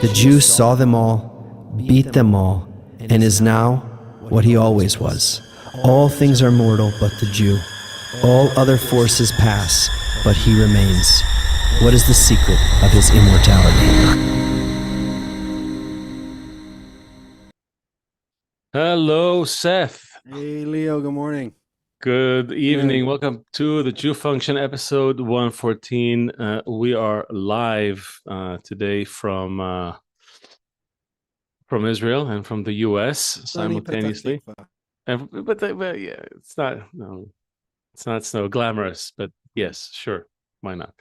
The Jew saw them all, beat them all, and is now what he always was. All things are mortal but the Jew. All other forces pass, but he remains. What is the secret of his immortality? Hello, Seth. Hey, Leo, good morning. Good evening. Welcome to the Jew Function episode 114. We are live today from Israel and from the US simultaneously. But yeah, it's not so glamorous, but yes, sure, why not?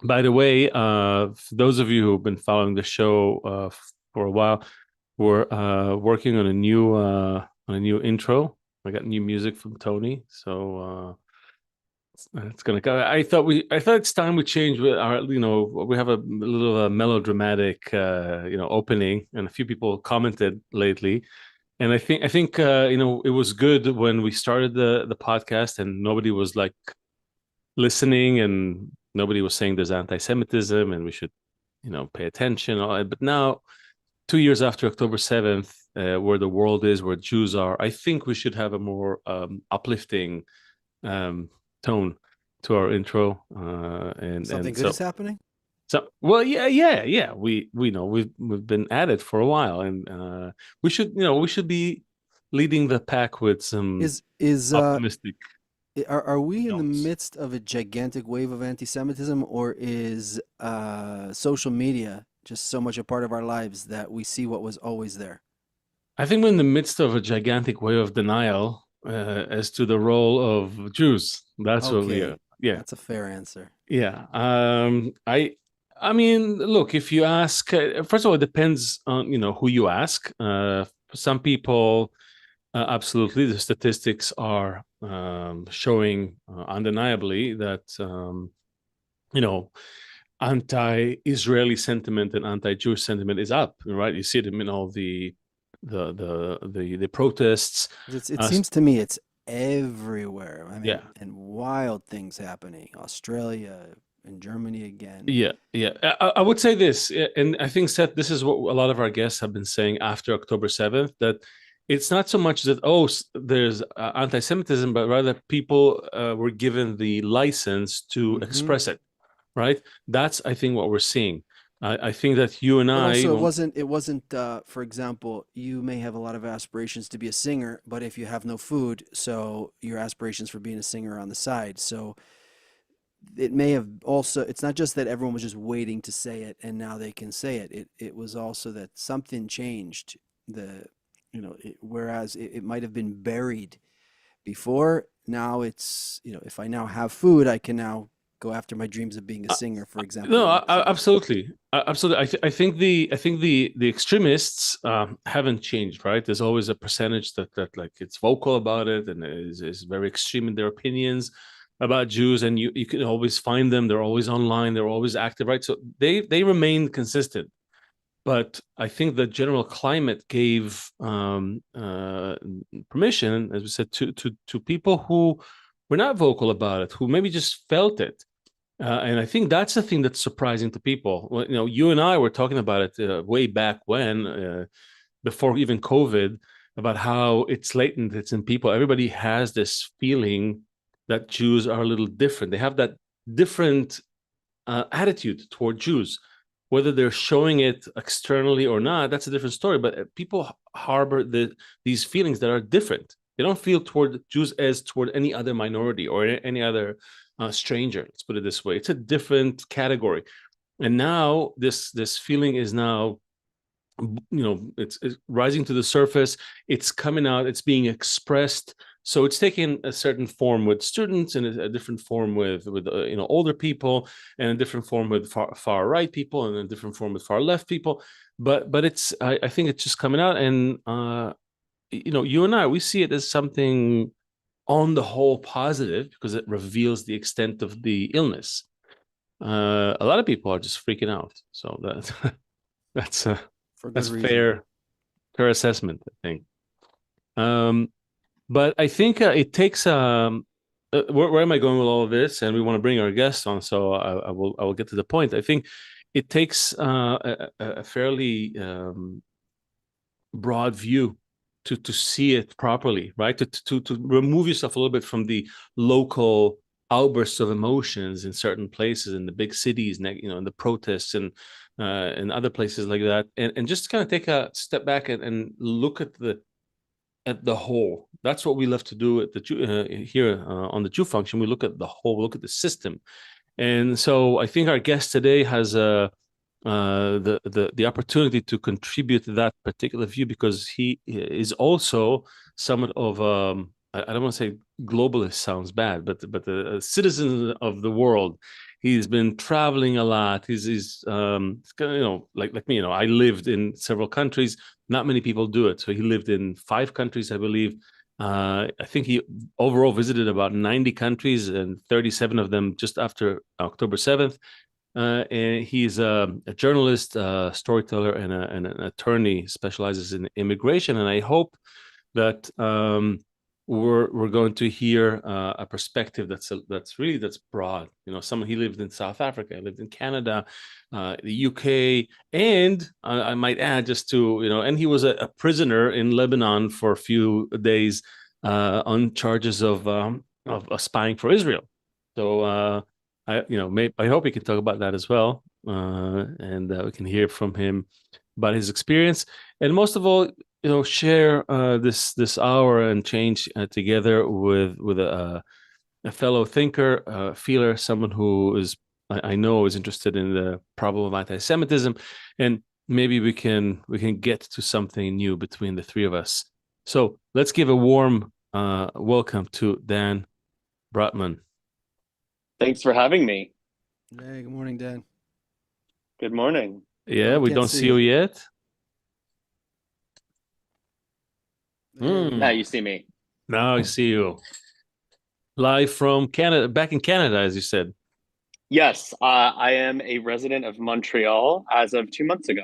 By the way, for those of you who've been following the show for a while, we're working on a new intro. I got new music from Tony, so it's gonna go. I thought it's time we change with our, we have a little melodramatic, opening, and a few people commented lately, and I think it was good when we started the podcast and nobody was like listening and nobody was saying there's anti-Semitism and we should, pay attention. But now, 2 years after October 7th, where the world is, where Jews are, I think we should have a more uplifting tone to our intro. And something good is happening. So, well, yeah. We know we've been at it for a while, and we should be leading the pack with some optimistic. Are we in the notes. midst of a gigantic wave of anti-Semitism, or is social media just so much a part of our lives that we see what was always there? I think we're in the midst of a gigantic wave of denial as to the role of Jews. That's what we are. Yeah, that's a fair answer. Yeah. I mean, look, if you ask, first of all, it depends on, who you ask. Some people, absolutely, the statistics are showing undeniably that, anti-Israeli sentiment and anti-Jewish sentiment is up, right? You see it in all the protests. It seems to me it's everywhere. I mean, yeah, and wild things happening. Australia and Germany again. Yeah. I would say this, and I think, Seth, this is what a lot of our guests have been saying after October 7th, that it's not so much that, there's anti-Semitism, but rather people were given the license to express it, right? That's, I think, what we're seeing. I think that you and But I... also, it wasn't. For example, you may have a lot of aspirations to be a singer, but if you have no food, so your aspirations for being a singer are on the side. So it may have also. It's not just that everyone was just waiting to say it, and now they can say it. It was also that something changed. Whereas it might have been buried before. Now it's, if I now have food, I can now go after my dreams of being a singer, for example. No, absolutely. I think the extremists haven't changed, right? There's always a percentage that like it's vocal about it and is very extreme in their opinions about Jews, and you can always find them. They're always online. They're always active, right? So they remain consistent. But I think the general climate gave permission, as we said, to people who were not vocal about it, who maybe just felt it. And I think that's the thing that's surprising to people. Well, you and I were talking about it way back when, before even COVID, about how it's latent, it's in people. Everybody has this feeling that Jews are a little different. They have that different attitude toward Jews. Whether they're showing it externally or not, that's a different story. But people harbor these feelings that are different. They don't feel toward Jews as toward any other minority or any other stranger. Let's put it this way. It's a different category. And now this feeling is now, it's rising to the surface. It's coming out. It's being expressed. So it's taking a certain form with students, and a different form with older people, and a different form with far right people, and a different form with far left people. But it's I think it's just coming out, and you and I, we see it as something on the whole positive because it reveals the extent of the illness. A lot of people are just freaking out, so that's fair assessment, I think. But I think it takes where am I going with all of this? And we want to bring our guests on, so I will get to the point. I think it takes a fairly broad view to see it properly, right? To remove yourself a little bit from the local outbursts of emotions in certain places, in the big cities, in the protests and other places like that, and just kind of take a step back and look at the whole. That's what we love to do at the here on the Jew Function. We look at the whole, look at the system. And so I think our guest today has the opportunity to contribute to that particular view, because he is also somewhat of I don't want to say globalist, sounds bad, but a citizen of the world. He's been traveling a lot. He's like me. I lived in several countries. Not many people do it. So he lived in 5 countries, I believe. I think he overall visited about 90 countries, and 37 of them just after October 7th. And he's a journalist, storyteller, and an attorney, specializes in immigration. And I hope that we're going to hear a perspective that's broad. Someone, he lived in South Africa, lived in Canada, the UK, and I might add, just to and he was a prisoner in Lebanon for a few days on charges of spying for Israel. So I hope we can talk about that as well, and we can hear from him about his experience, and most of all, share this hour and change together with a fellow thinker, feeler, someone who is, I know, is interested in the problem of anti-Semitism, and maybe we can get to something new between the three of us. So let's give a warm welcome to Dan Brotman. Thanks for having me. Hey, good morning, Dan. Good morning. Yeah, we don't see you yet. Now you see me. Now I see you. Live from Canada, back in Canada, as you said. Yes, I am a resident of Montreal as of 2 months ago.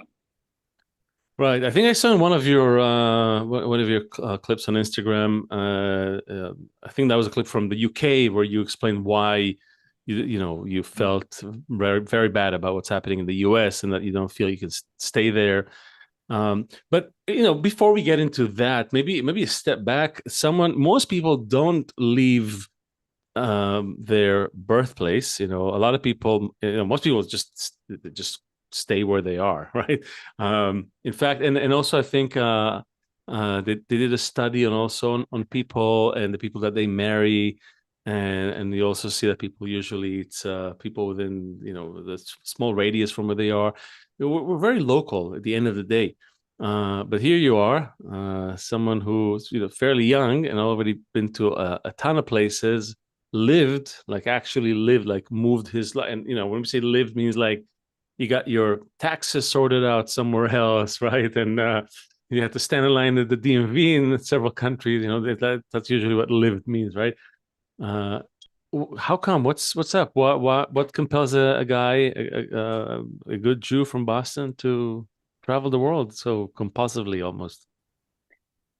Right. I think I saw one of your clips on Instagram. I think that was a clip from the UK where you explained why you felt very, very bad about what's happening in the US, and that you don't feel you can stay there. But before we get into that, maybe a step back. Most people don't leave their birthplace. A lot of people, most people just stay where they are, right? In fact, and also I think they did a study on people and the people that they marry, and you also see that people usually, it's people within the small radius from where they are. We're very local at the end of the day. But here you are, someone who's fairly young and already been to a ton of places, actually lived, moved his life. And when we say lived, means like you got your taxes sorted out somewhere else, right? And you have to stand in line at the DMV in several countries. That's usually what lived means, right? How come? What's up? What compels a guy, a good Jew from Boston, to travel the world so compulsively, almost?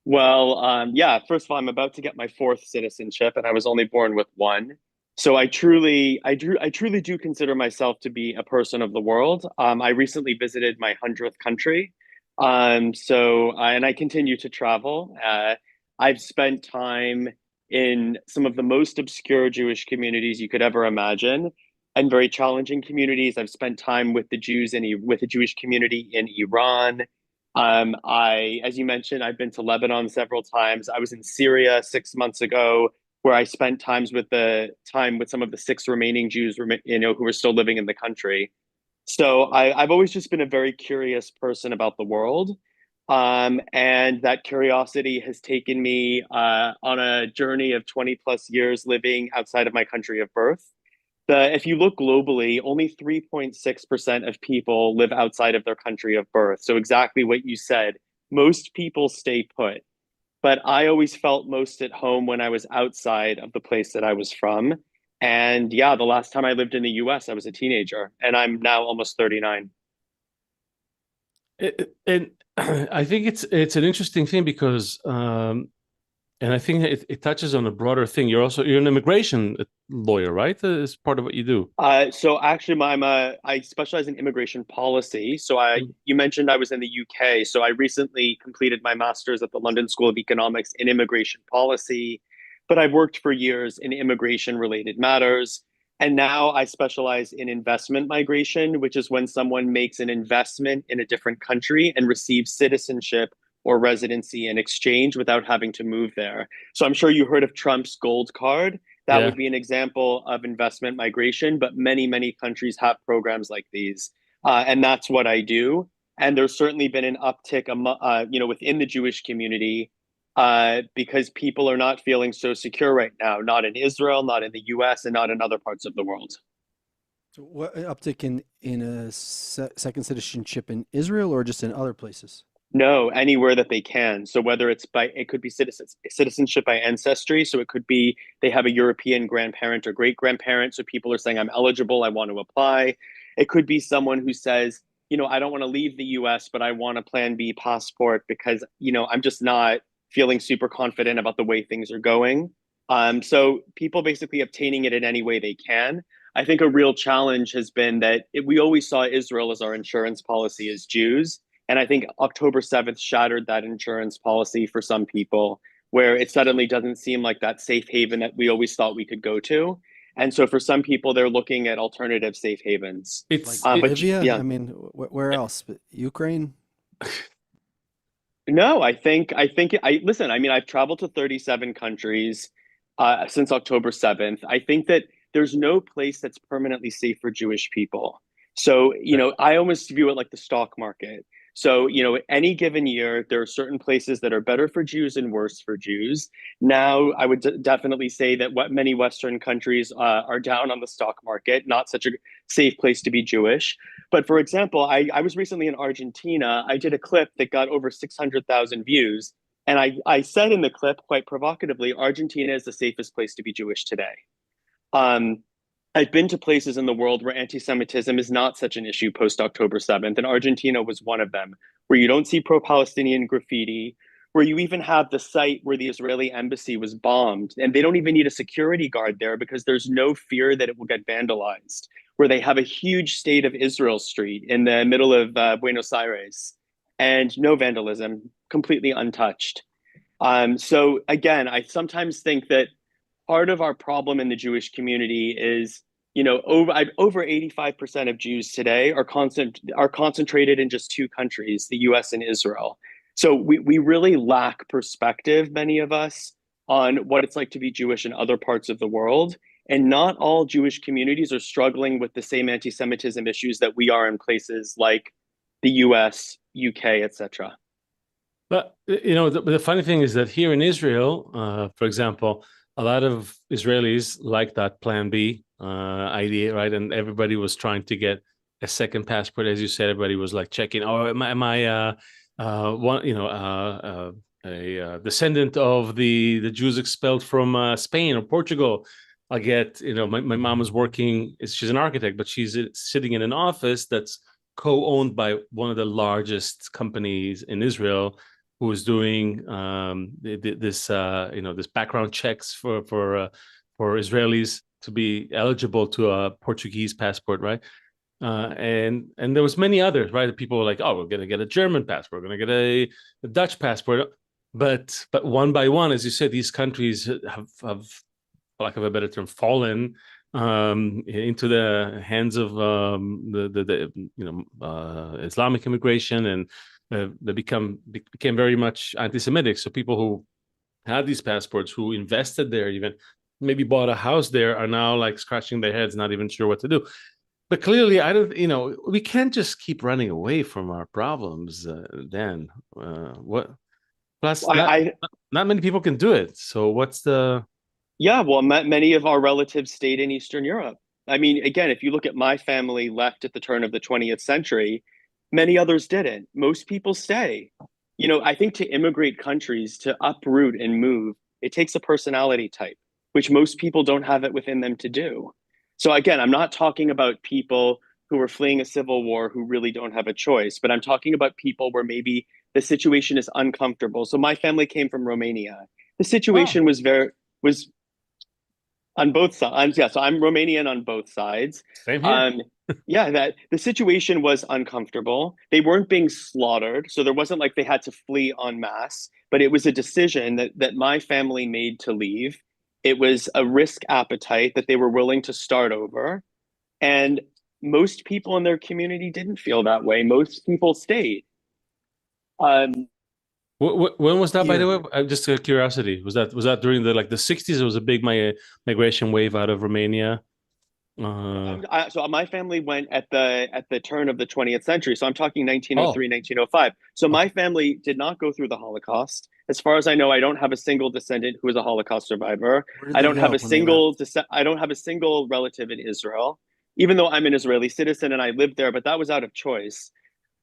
Well, yeah, first of all, I'm about to get my 4th citizenship, and I was only born with 1. So I truly do consider myself to be a person of the world. I recently visited my 100th country. And I continue to travel. I've spent time in some of the most obscure Jewish communities you could ever imagine, and very challenging communities. I've spent time with the Jewish community in Iran. As you mentioned, I've been to Lebanon several times. I was in Syria 6 months ago, where I spent time with some of the 6 remaining Jews, who were still living in the country. So I've always just been a very curious person about the world. And that curiosity has taken me on a journey of 20 plus years living outside of my country of birth. If you look globally, only 3.6% of people live outside of their country of birth. So exactly what you said, most people stay put. But I always felt most at home when I was outside of the place that I was from. And yeah, the last time I lived in the US, I was a teenager, and I'm now almost 39. And I think it's an interesting thing, because And I think it touches on a broader thing. You're an immigration lawyer, right? As part of what you do. So actually, I specialize in immigration policy. So Mm. you mentioned I was in the UK. So I recently completed my master's at the London School of Economics in immigration policy, but I've worked for years in immigration related matters. And now I specialize in investment migration, which is when someone makes an investment in a different country and receives citizenship or residency in exchange without having to move there. So I'm sure you heard of Trump's gold card. That Yeah. would be an example of investment migration, but many, many countries have programs like these. And that's what I do. And there's certainly been an uptick, within the Jewish community, because people are not feeling so secure right now, not in Israel, not in the US, and not in other parts of the world. So what uptick in a second citizenship in Israel or just in other places? No, anywhere that they can. So whether it could be citizenship by ancestry. So it could be they have a European grandparent or great grandparent. So people are saying, I'm eligible, I want to apply. It could be someone who says, I don't want to leave the US, but I want a Plan B passport because, I'm just not feeling super confident about the way things are going. So people basically obtaining it in any way they can. I think a real challenge has been that we always saw Israel as our insurance policy as Jews. And I think October 7th shattered that insurance policy for some people, where it suddenly doesn't seem like that safe haven that we always thought we could go to. And so for some people, they're looking at alternative safe havens. Like It's But Bolivia? yeah, I mean, where else? Ukraine? no, I listen, I mean, I've traveled to 37 countries since October 7th. I think that there's no place that's permanently safe for Jewish people. So, I almost view it like the stock market. So, any given year, there are certain places that are better for Jews and worse for Jews. Now, I would definitely say that what many Western countries are down on the stock market, not such a safe place to be Jewish. But for example, I was recently in Argentina. I did a clip that got over 600,000 views. And I said in the clip, quite provocatively, Argentina is the safest place to be Jewish today. Um, I've been to places in the world where anti-Semitism is not such an issue post October 7th, and Argentina was one of them, where you don't see pro-Palestinian graffiti, where you even have the site where the Israeli embassy was bombed, and they don't even need a security guard there because there's no fear that it will get vandalized, where they have a huge State of Israel street in the middle of Buenos Aires, and no vandalism, completely untouched. So again, I sometimes think that part of our problem in the Jewish community is, over 85% of Jews today are concentrated in just two countries, the US and Israel. So we really lack perspective, many of us, on what it's like to be Jewish in other parts of the world. And not all Jewish communities are struggling with the same anti-Semitism issues that we are in places like the US, UK, etc. But the funny thing is that here in Israel, for example, a lot of Israelis like that Plan B idea, right? And everybody was trying to get a second passport, as you said. Everybody was like checking, oh, am I a descendant of the Jews expelled from Spain or Portugal? I get, my mom is working. She's an architect, but she's sitting in an office that's co-owned by one of the largest companies in Israel, who was doing this background checks for Israelis to be eligible to a Portuguese passport, right? And there was many others, right? People were like, oh, we're gonna get a German passport, we're gonna get a Dutch passport, but one by one, as you said, these countries have, for lack of a better term, fallen into the hands of the Islamic immigration, and they became very much anti-Semitic. So people who had these passports, who invested there, even maybe bought a house there, are now like scratching their heads, not even sure what to do. But clearly, I don't, we can't just keep running away from our problems. Dan, what? Plus, not many people can do it. So what's the? Yeah, well, many of our relatives stayed in Eastern Europe. I mean, again, if you look at my family left at the turn of the 20th century, many others didn't. Most people stay. I think to immigrate countries, to uproot and move, it takes a personality type, which most people don't have it within them to do. So again, I'm not talking about people who are fleeing a civil war who really don't have a choice, but I'm talking about people where maybe the situation is uncomfortable. So my family came from Romania. The situation was on both sides. Yeah, so I'm Romanian on both sides. Same here. Yeah, that the situation was uncomfortable. They weren't being slaughtered, so there wasn't like they had to flee en masse, but it was a decision that my family made to leave. It was a risk appetite that they were willing to start over. And most people in their community didn't feel that way. Most people stayed. Um, When was that, by the Yeah. way? Just a curiosity. Was that during the like the 60s? It was a big migration wave out of Romania. so my family went at the turn of the 20th century. So I'm talking Oh, 1903, 1905. So my family did not go through the Holocaust. As far as I know, I don't have a single descendant who is a Holocaust survivor. Where did they go when they left? I don't have a single relative in Israel, even though I'm an Israeli citizen and I lived there, but that was out of choice.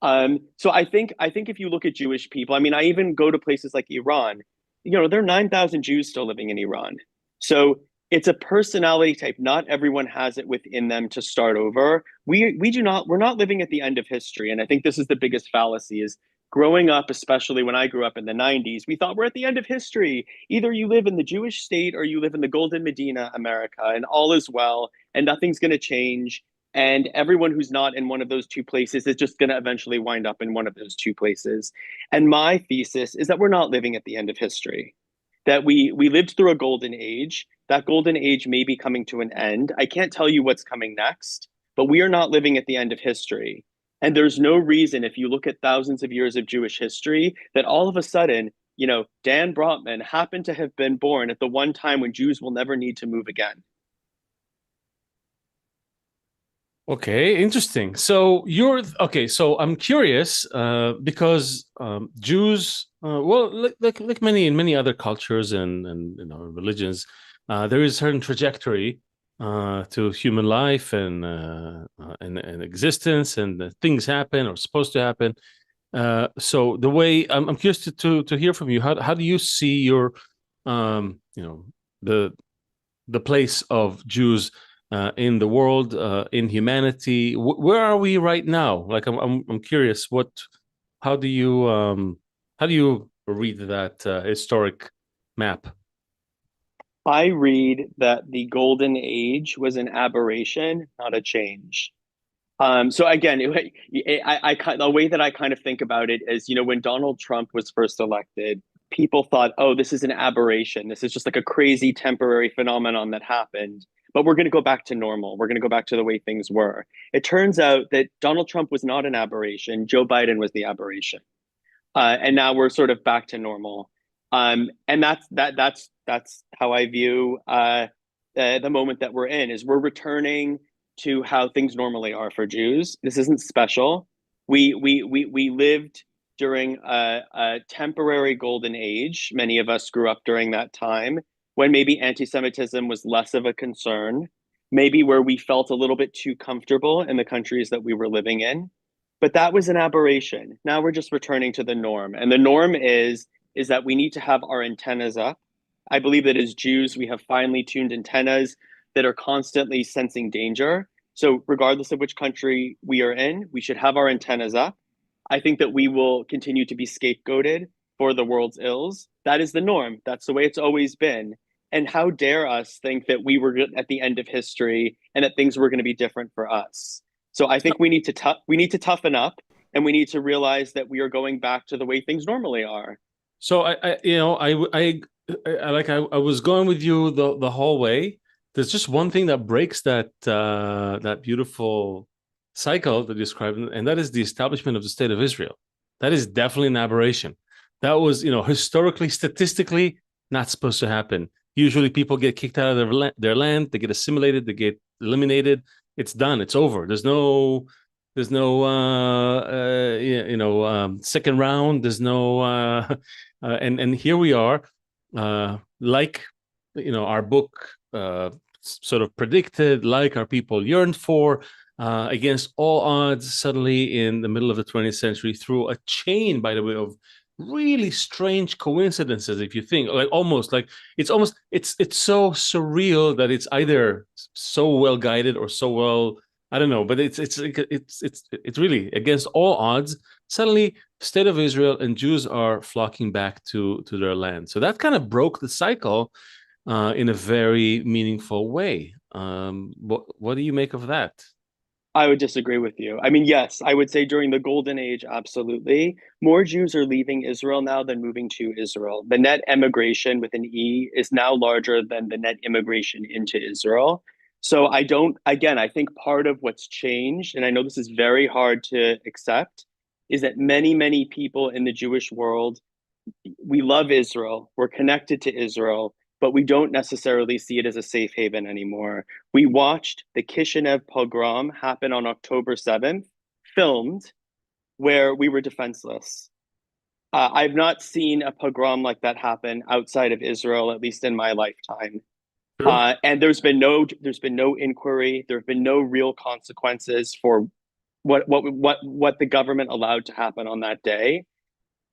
So I think if you look at Jewish people, I mean, I even go to places like Iran. There are 9,000 Jews still living in Iran. So it's a personality type. Not everyone has it within them to start over. We're not living at the end of history. And I think this is the biggest fallacy is growing up, especially when I grew up in the 90s, we thought we're at the end of history. Either you live in the Jewish state or you live in the Golden Medina, America, and all is well, and nothing's going to change. And everyone who's not in one of those two places is just going to eventually wind up in one of those two places. And my thesis is that we're not living at the end of history, that we lived through a golden age. That golden age may be coming to an end. I can't tell you what's coming next, but we are not living at the end of history. And there's no reason, if you look at thousands of years of Jewish history, that all of a sudden, Dan Brotman happened to have been born at the one time when Jews will never need to move again. okay, interesting. So So I'm curious because Jews, well, like many other cultures and religions, there is a certain trajectory to human life and existence, and things happen or supposed to happen. So the way I'm curious to hear from you, how do you see your the place of Jews in the world, in humanity? Where are we right now? Like, I'm curious. How do you read that historic map? I read that the golden age was an aberration, not a change. So again, the way that I kind of think about it is, when Donald Trump was first elected, people thought, oh, this is an aberration. This is just like a crazy temporary phenomenon that happened, but we're going to go back to normal. We're going to go back to the way things were. It turns out that Donald Trump was not an aberration. Joe Biden was the aberration. And now we're sort of back to normal. And that's how I view the moment that we're in, is we're returning to how things normally are for Jews. This isn't special. We lived during a temporary golden age. Many of us grew up during that time when maybe anti-Semitism was less of a concern, maybe where we felt a little bit too comfortable in the countries that we were living in. But that was an aberration. Now we're just returning to the norm. And the norm is that we need to have our antennas up. I believe that as Jews, we have finely tuned antennas that are constantly sensing danger. So regardless of which country we are in, we should have our antennas up. I think that we will continue to be scapegoated for the world's ills. That is the norm. That's the way it's always been. And how dare us think that we were at the end of history and that things were going to be different for us. So I think we need to toughen up, and we need to realize that we are going back to the way things normally are. So I was going with you the whole way. There's just one thing that breaks that beautiful cycle that you described, and that is the establishment of the state of Israel. That is definitely an aberration. That was, historically, statistically, not supposed to happen. Usually people get kicked out of their land, they get assimilated, they get eliminated. It's done. It's over. There's no second round. There's no and here we are, like our book sort of predicted, like our people yearned for, against all odds, suddenly in the middle of the 20th century, through a chain, by the way, of really strange coincidences. If you think, it's so surreal that it's either so well guided or so well, I don't know, but it's really against all odds. suddenly state of Israel and Jews are flocking back to their land. So that kind of broke the cycle in a very meaningful way. What do you make of that? I would disagree with you. I mean, yes, I would say during the Golden Age, absolutely. More Jews are leaving Israel now than moving to Israel. The net emigration with an E is now larger than the net immigration into Israel. So I think part of what's changed, and I know this is very hard to accept, is that many, many people in the Jewish world, we love Israel, we're connected to Israel, but we don't necessarily see it as a safe haven anymore. We watched the Kishinev pogrom happen on October 7th, filmed, where we were defenseless. I've not seen a pogrom like that happen outside of Israel, at least in my lifetime. And there's been no inquiry. There have been no real consequences for what the government allowed to happen on that day.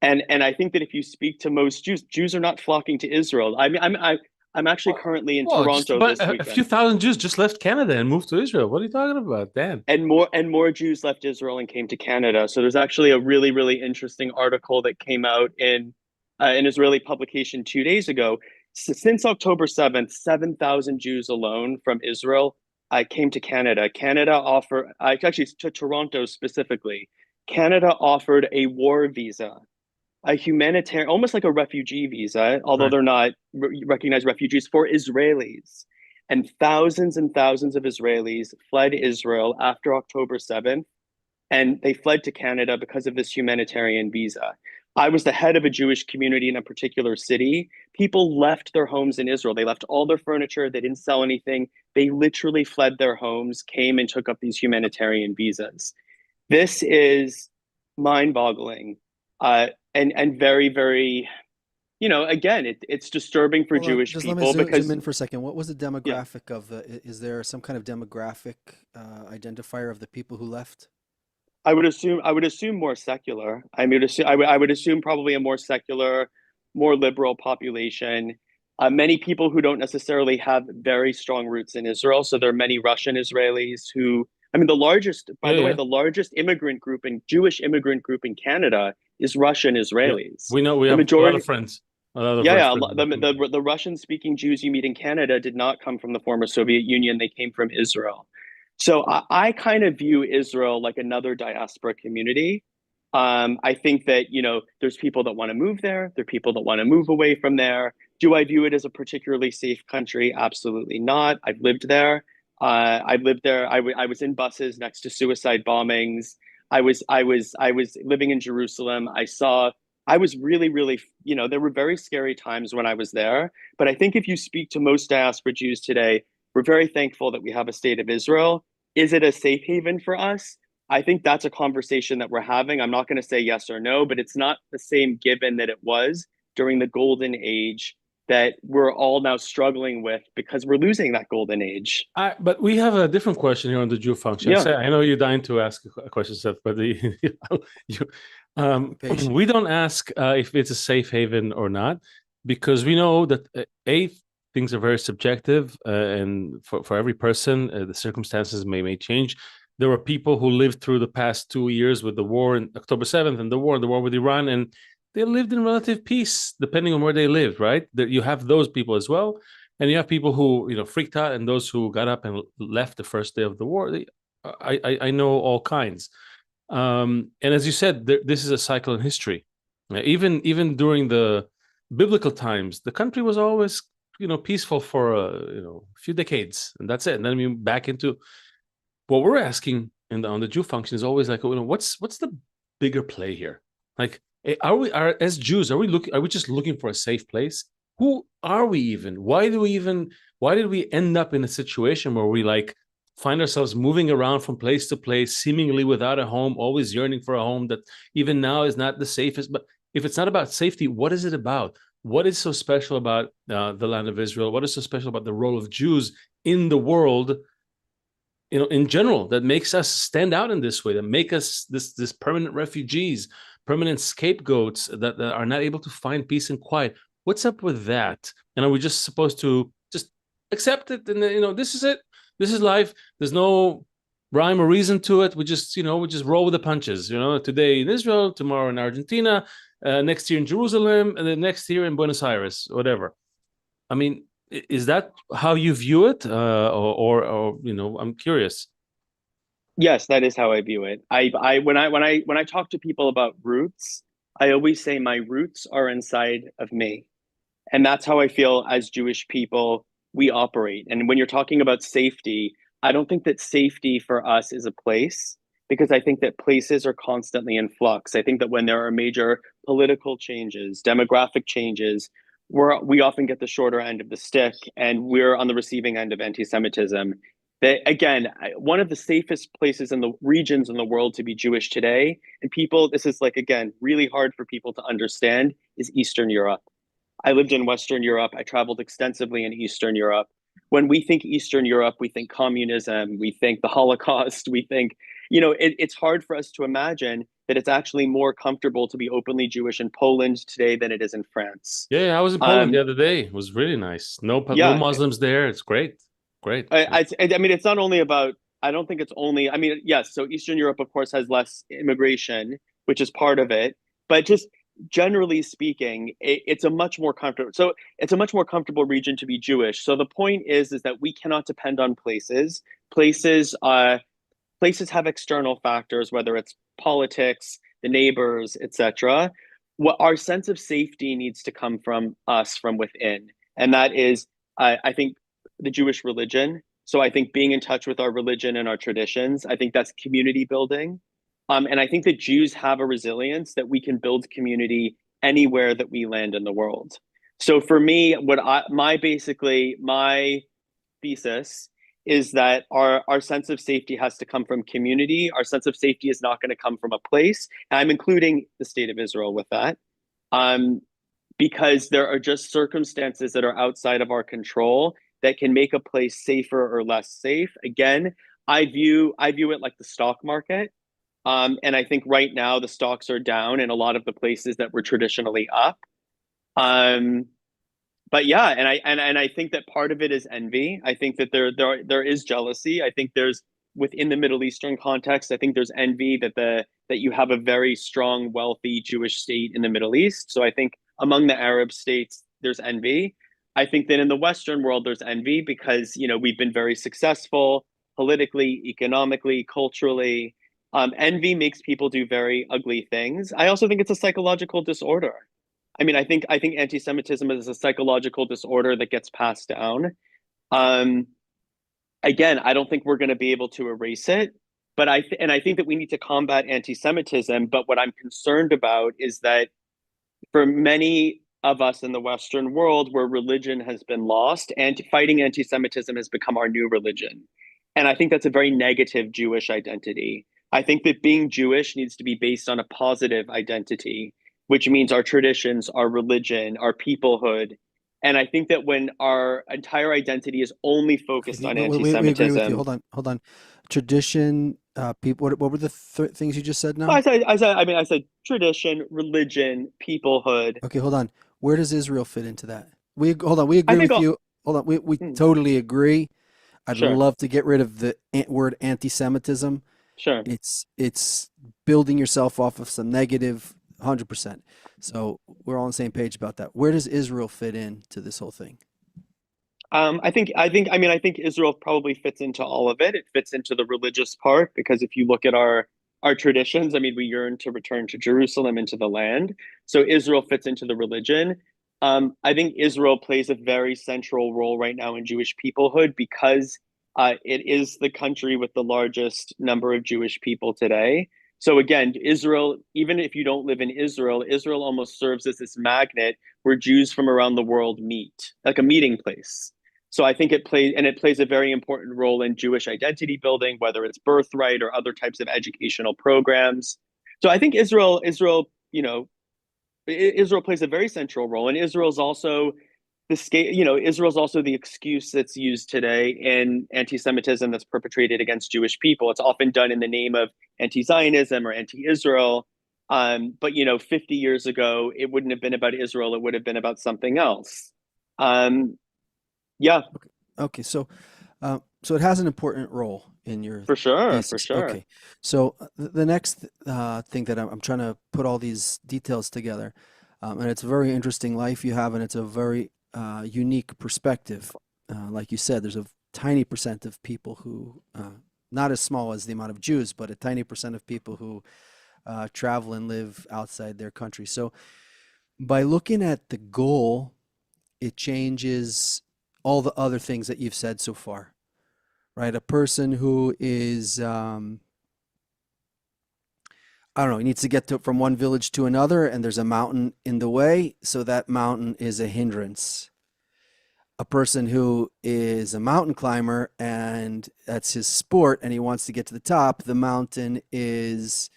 And I think that if you speak to most Jews, Jews are not flocking to Israel. I mean, I'm actually currently in Toronto this weekend. A few thousand Jews just left Canada and moved to Israel. What are you talking about, Dan? And more Jews left Israel and came to Canada. So there's actually a really, really interesting article that came out in an Israeli publication 2 days ago. Since October 7th, 7,000 Jews alone from Israel came to Canada. Canada offered, actually to Toronto specifically, Canada offered a war visa, a humanitarian, almost like a refugee visa, although they're not recognized refugees, for Israelis. And thousands of Israelis fled Israel after October 7th, and they fled to Canada because of this humanitarian visa. I was the head of a Jewish community in a particular city. People left their homes in Israel. They left all their furniture. They didn't sell anything. They literally fled their homes, came and took up these humanitarian visas. This is mind-boggling. And very, very, again, it's disturbing for Jewish people. Let me because zoom in for a second. What was the demographic of is there some kind of demographic identifier of the people who left? I would assume more secular. I would assume probably a more secular, more liberal population. Many people who don't necessarily have very strong roots in Israel. So there are many Russian Israelis who, the largest immigrant group and Jewish immigrant group in Canada is Russian Israelis. Yeah. We know we have a lot of friends. The Russian-speaking Jews you meet in Canada did not come from the former Soviet Union. They came from Israel. So I kind of view Israel like another diaspora community. I think that, there's people that want to move there. There are people that want to move away from there. Do I view it as a particularly safe country? Absolutely not. I've lived there. I was in buses next to suicide bombings. I was living in Jerusalem. I was really, really, there were very scary times when I was there. But I think if you speak to most diaspora Jews today, we're very thankful that we have a state of Israel. Is it a safe haven for us? I think that's a conversation that we're having. I'm not going to say yes or no, but it's not the same given that it was during the golden age that we're all now struggling with because we're losing that golden age. But we have a different question here on the Jew function. Yeah. I know you're dying to ask a question, Seth, but we don't ask if it's a safe haven or not, because we know that things are very subjective, and for every person, the circumstances may change. There were people who lived through the past 2 years with the war in October 7th and the war with Iran, and they lived in relative peace, depending on where they lived, right? You have those people as well. And you have people who, freaked out, and those who got up and left the first day of the war. I know all kinds. And as you said, this is a cycle in history. Even during the biblical times, the country was always, peaceful for, a few decades, and that's it. And then we back into what we're asking on the Jew function is always like, what's the bigger play here? Like, as Jews, are we just looking for a safe place? Who are we even? Why did we end up in a situation where we find ourselves moving around from place to place, seemingly without a home, always yearning for a home that even now is not the safest? But if it's not about safety, what is it about? What is so special about the land of Israel? What is so special about the role of Jews in the world, in general, that makes us stand out in this way, that make us this permanent refugees, permanent scapegoats that are not able to find peace and quiet? What's up with that? And are we just supposed to just accept it? And this is it. This is life. There's no rhyme or reason to it. We just, we just roll with the punches. Today in Israel, tomorrow in Argentina, next year in Jerusalem, and then next year in Buenos Aires, whatever. I mean, is that how you view it, or I'm curious. Yes, that is how I view it. When I talk to people about roots, I always say my roots are inside of me. And that's how I feel as Jewish people we operate. And when you're talking about safety, I don't think that safety for us is a place, because I think that places are constantly in flux. I think that when there are major political changes, demographic changes, we often get the shorter end of the stick, and we're on the receiving end of anti-Semitism. That, again, one of the safest places in the regions in the world to be Jewish today, and people, this is like, again, really hard for people to understand, is Eastern Europe. I lived in Western Europe. I traveled extensively in Eastern Europe. When we think Eastern Europe, we think communism, we think the Holocaust, we think, it's hard for us to imagine that it's actually more comfortable to be openly Jewish in Poland today than it is in France. Yeah, I was in Poland the other day. It was really nice. No Muslims there. It's great. Great. I mean, it's not only about, I don't think it's only, I mean, yes, so Eastern Europe, of course, has less immigration, which is part of it. But just generally speaking, it's a much more comfortable. So it's a much more comfortable region to be Jewish. So the point is that we cannot depend on places. Places have external factors, whether it's politics, the neighbors, etc. What our sense of safety needs to come from us, from within, and that is, I think, the Jewish religion. So I think being in touch with our religion and our traditions, I think that's community building. And I think that Jews have a resilience that we can build community anywhere that we land in the world. So for me, my thesis is that our sense of safety has to come from community. Our sense of safety is not going to come from a place. And I'm including the state of Israel with that. Because there are just circumstances that are outside of our control that can make a place safer or less safe. Again, I view it like the stock market. And I think right now the stocks are down in a lot of the places that were traditionally up. But yeah, and I think that part of it is envy. I think that there is jealousy. I think there's, within the Middle Eastern context, I think there's envy that you have a very strong, wealthy Jewish state in the Middle East. So I think among the Arab states, there's envy. I think that in the Western world, there's envy because, we've been very successful politically, economically, culturally. Envy makes people do very ugly things. I also think it's a psychological disorder. I mean, I think anti-Semitism is a psychological disorder that gets passed down. Again, I don't think we're going to be able to erase it, but I think that we need to combat anti-Semitism. But what I'm concerned about is that for many of us in the Western world, where religion has been lost, fighting anti-Semitism has become our new religion. And I think that's a very negative Jewish identity. I think that being Jewish needs to be based on a positive identity, which means our traditions, our religion, our peoplehood. And I think that when our entire identity is only focused on anti-Semitism, we agree with you. Hold on. Tradition, people. What were the things you just said now? I said tradition, religion, peoplehood. Okay, hold on. Where does Israel fit into that? We agree with you. Hold on. We totally agree. I'd love to get rid of the word anti-Semitism. Sure. It's building yourself off of some negative, 100%. So we're all on the same page about that. Where does Israel fit into this whole thing? I think Israel probably fits into all of it. It fits into the religious part, because if you look at our traditions, I mean, we yearn to return to Jerusalem, into the land. So Israel fits into the religion. I think Israel plays a very central role right now in Jewish peoplehood, because it is the country with the largest number of Jewish people today. So again, Israel, even if you don't live in Israel, Israel almost serves as this magnet where Jews from around the world meet, like a meeting place. So I think it plays a very important role in Jewish identity building, whether it's birthright or other types of educational programs. So I think Israel, Israel plays a very central role, and Israel's also Israel's also the excuse that's used today in anti-Semitism that's perpetrated against Jewish people. It's often done in the name of anti-Zionism or anti-Israel. But 50 years ago, it wouldn't have been about Israel. It would have been about something else. Yeah. Okay. So So it has an important role in your For sure, for thesis. sure. Okay. So the next thing that I'm trying to put all these details together, and it's a very interesting life you have, and it's a very unique perspective. Like you said, there's a tiny percent of people who, not as small as the amount of Jews, but a tiny percent of people who travel and live outside their country. So by looking at the goal, it changes all the other things that you've said so far, right? A person who is, I don't know, he needs to get from one village to another, and there's a mountain in the way, so that mountain is a hindrance. A person who is a mountain climber and that's his sport, and he wants to get to the top, the mountain is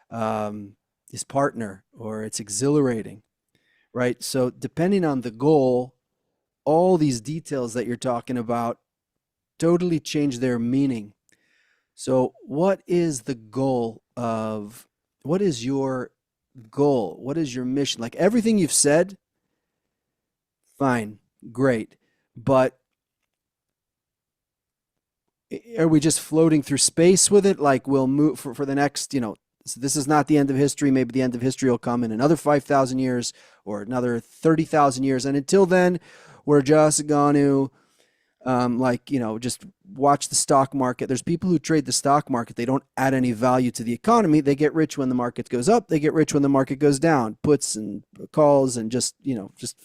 his partner, or it's exhilarating, right? So depending on the goal, all these details that you're talking about totally change their meaning. So what is the goal of, what is your goal? What is your mission? Like everything you've said, fine, great. But are we just floating through space with it? Like we'll move for the next, so this is not the end of history. Maybe the end of history will come in another 5,000 years or another 30,000 years. And until then, we're just going to, just watch the stock market. There's people who trade the stock market. They don't add any value to the economy. They get rich when the market goes up. They get rich when the market goes down. Puts and calls and just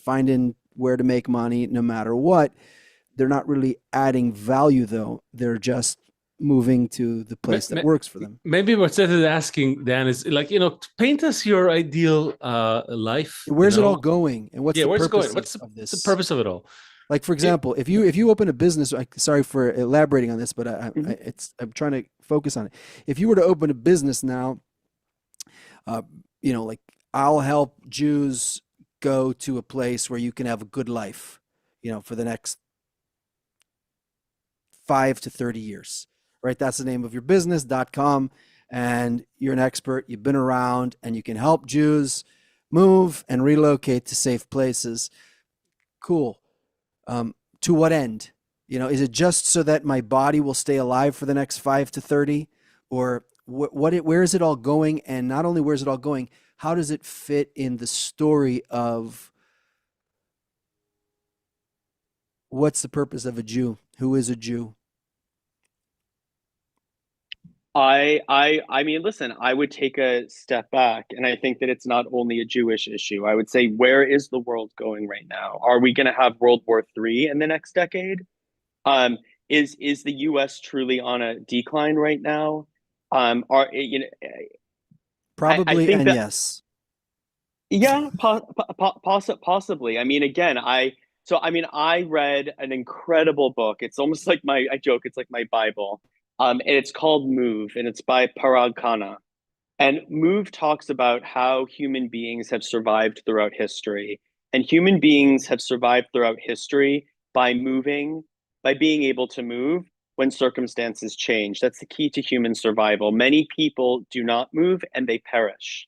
finding where to make money no matter what. They're not really adding value, though. They're just moving to the place that works for them. Maybe what Seth is asking, Dan, is paint us your ideal life. Where's it all going, and what's the purpose of this? What's the purpose of it all? Like, for example, if you open a business, sorry for elaborating on this, but I'm trying to focus on it. If you were to open a business now, like I'll help Jews go to a place where you can have a good life, for the next 5 to 30 years, right? That's the name of your business.com, and you're an expert. You've been around, and you can help Jews move and relocate to safe places. Cool. To what end? Is it just so that my body will stay alive for the next 5 to 30, or where is it all going? And not only where's it all going, how does it fit in the story of what's the purpose of a Jew? Who is a Jew? I mean, listen, I would take a step back, and I think that it's not only a Jewish issue. I would say, where is the world going right now? Are we going to have World War III in the next decade? Is the U.S. truly on a decline right now? Probably, and yes. Yeah, possibly. I mean, again, I read an incredible book. It's almost like I joke, it's like my Bible. And it's called Move, and it's by Parag Khanna. And Move talks about how human beings have survived throughout history. And human beings have survived throughout history by moving, by being able to move when circumstances change. That's the key to human survival. Many people do not move and they perish.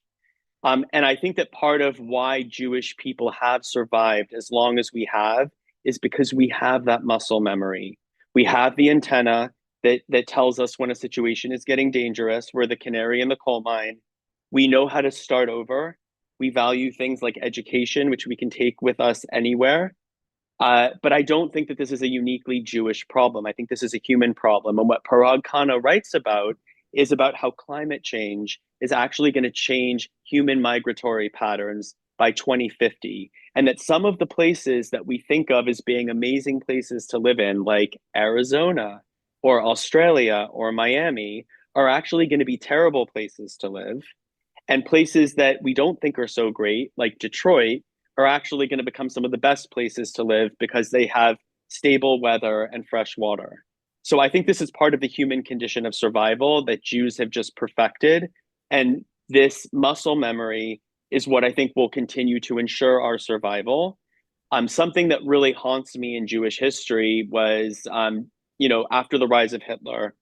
And I think that part of why Jewish people have survived as long as we have is because we have that muscle memory. We have the antenna that tells us when a situation is getting dangerous. We're the canary in the coal mine. We know how to start over. We value things like education, which we can take with us anywhere. But I don't think that this is a uniquely Jewish problem. I think this is a human problem. And what Parag Khanna writes about is about how climate change is actually going to change human migratory patterns by 2050. And that some of the places that we think of as being amazing places to live in, like Arizona or Australia or Miami, are actually going to be terrible places to live. And places that we don't think are so great, like Detroit, are actually going to become some of the best places to live because they have stable weather and fresh water. So I think this is part of the human condition of survival that Jews have just perfected. And this muscle memory is what I think will continue to ensure our survival. Something that really haunts me in Jewish history was, after the rise of Hitler,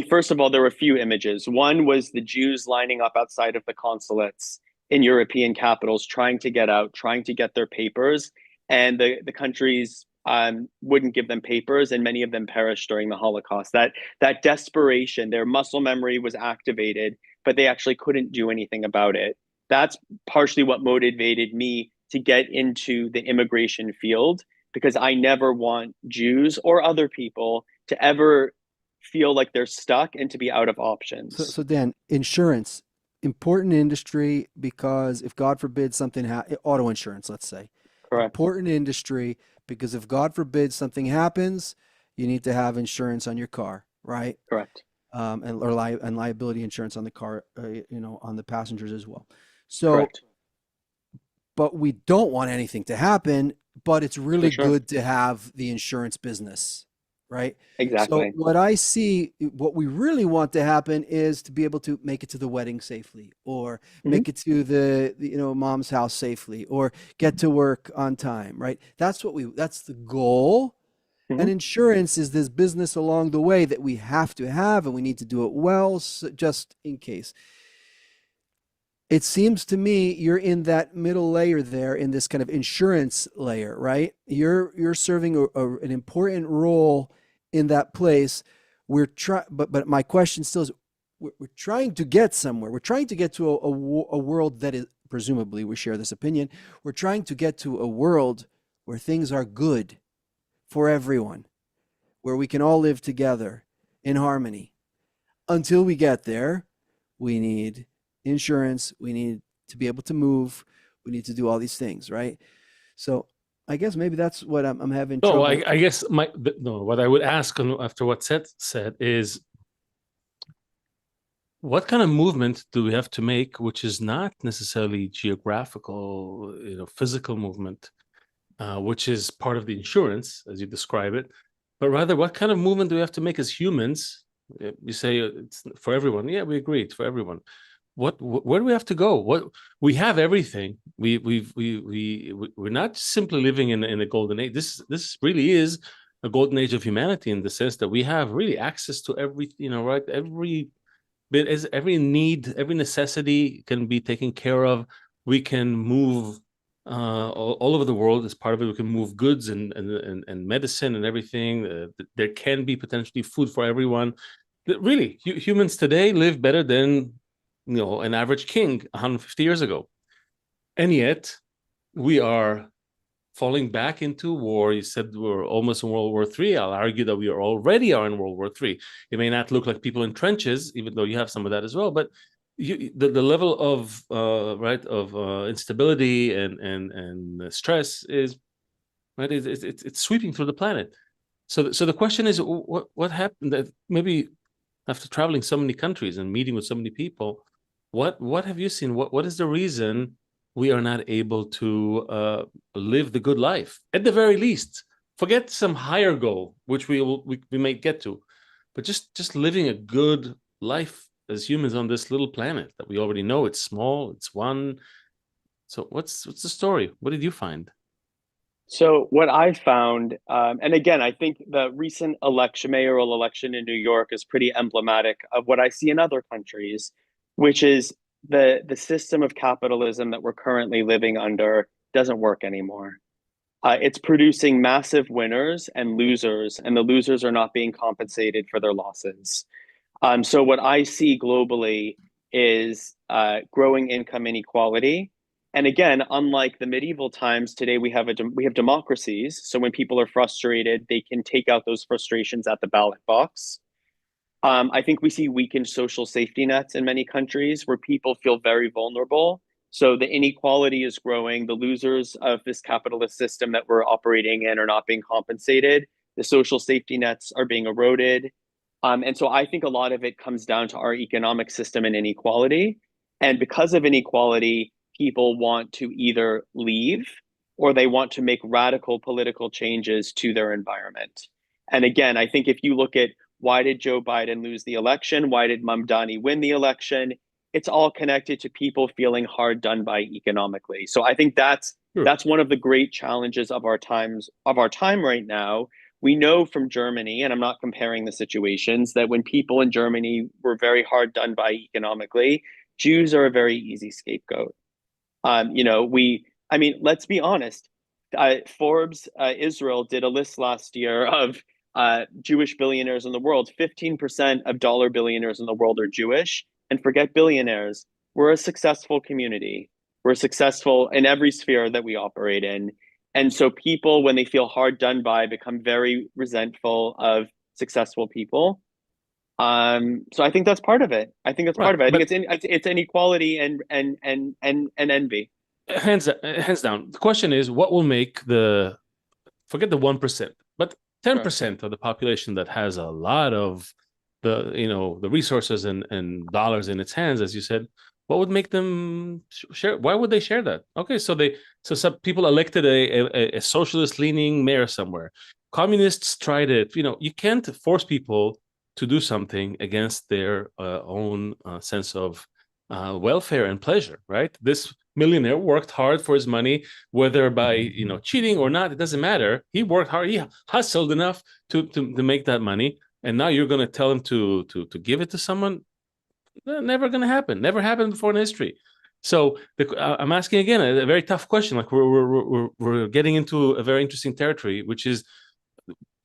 first of all, there were a few images. One was the Jews lining up outside of the consulates in European capitals, trying to get out, trying to get their papers. And the country's wouldn't give them papers, and many of them perished during the Holocaust. That desperation, their muscle memory was activated, but they actually couldn't do anything about it. That's partially what motivated me to get into the immigration field, because I never want Jews or other people to ever feel like they're stuck and to be out of options. So Dan, insurance, important industry, because if God forbid something auto insurance, let's say, Correct. important industry because if God forbid something happens, you need to have insurance on your car, right? Correct. And liability insurance on the car, on the passengers as well. So, Correct. but we don't want anything to happen, but it's really For sure. good to have the insurance business, right? Exactly. So what we really want to happen is to be able to make it to the wedding safely, or make it to the mom's house safely, or get to work on time, right? That's the goal. And insurance is this business along the way that we have to have, and we need to do it well, just in case. It seems to me you're in that middle layer there, in this kind of insurance layer, right? You're serving an important role in that place. But my question still is, we're trying to get somewhere. We're trying to get to a world that is, presumably we share this opinion, we're trying to get to a world where things are good for everyone, where we can all live together in harmony. Until we get there, we need insurance, we need to be able to move, we need to do all these things, right? So I guess maybe that's what I'm having trouble. No, I guess what I would ask after what Seth said is, what kind of movement do we have to make, which is not necessarily geographical, physical movement, which is part of the insurance, as you describe it, but rather what kind of movement do we have to make as humans? You say it's for everyone. Yeah, we agree, it's for everyone. Where do we have to go? We have everything. We're not simply living in a golden age. This really is a golden age of humanity, in the sense that we have really access to everything, right? Every bit, every need, every necessity can be taken care of. We can move all over the world. As part of it, we can move goods and medicine and everything. There can be potentially food for everyone. Really, humans today live better than an average king 150 years ago. And yet we are falling back into war. You said we're almost in World War III. I'll argue that we already are in World War III. It may not look like people in trenches, even though you have some of that as well, but the level of instability and stress is right. It's sweeping through the planet. So the question is, what happened? That maybe after traveling so many countries and meeting with so many people, what have you seen? What is the reason we are not able to live the good life? At the very least, forget some higher goal, which we may get to, but just living a good life as humans on this little planet that we already know it's small, it's one. So what's the story? What did you find? So what I found, and again, I think the recent mayoral election in New York is pretty emblematic of what I see in other countries, which is the system of capitalism that we're currently living under doesn't work anymore. It's producing massive winners and losers, and the losers are not being compensated for their losses. So what I see globally is growing income inequality. And again, unlike the medieval times, today we have democracies. So when people are frustrated, they can take out those frustrations at the ballot box. I think we see weakened social safety nets in many countries where people feel very vulnerable. So the inequality is growing. The losers of this capitalist system that we're operating in are not being compensated. The social safety nets are being eroded. And so I think a lot of it comes down to our economic system and inequality. And because of inequality, people want to either leave or they want to make radical political changes to their environment. And again, I think if you look at why did Joe Biden lose the election? Why did Mamdani win the election? It's all connected to people feeling hard done by economically. So I think that's one of the great challenges of our time right now. We know from Germany, and I'm not comparing the situations, that when people in Germany were very hard done by economically, Jews are a very easy scapegoat. Let's be honest. Forbes Israel did a list last year of Jewish billionaires in the world. 15% of dollar billionaires in the world are Jewish. And forget billionaires, we're a successful community. We're successful in every sphere that we operate in. And so people, when they feel hard done by, become very resentful of successful people. So I think that's part of it. I think that's part of it. I think it's inequality and envy. Hands down. The question is, what will make forget the 1%, but 10% of the population that has a lot of the resources and dollars in its hands, as you said, what would make them share? Why would they share that? Okay, so some people elected a socialist leaning mayor somewhere. Communists tried it. You can't force people to do something against their own sense of welfare and pleasure, right? This millionaire worked hard for his money, whether by cheating or not, it doesn't matter. He worked hard, he hustled enough to make that money, and now you're going to tell him to give it to someone? Never going to happen. Never happened before in history. So I'm asking again a very tough question. Like we're getting into a very interesting territory, which is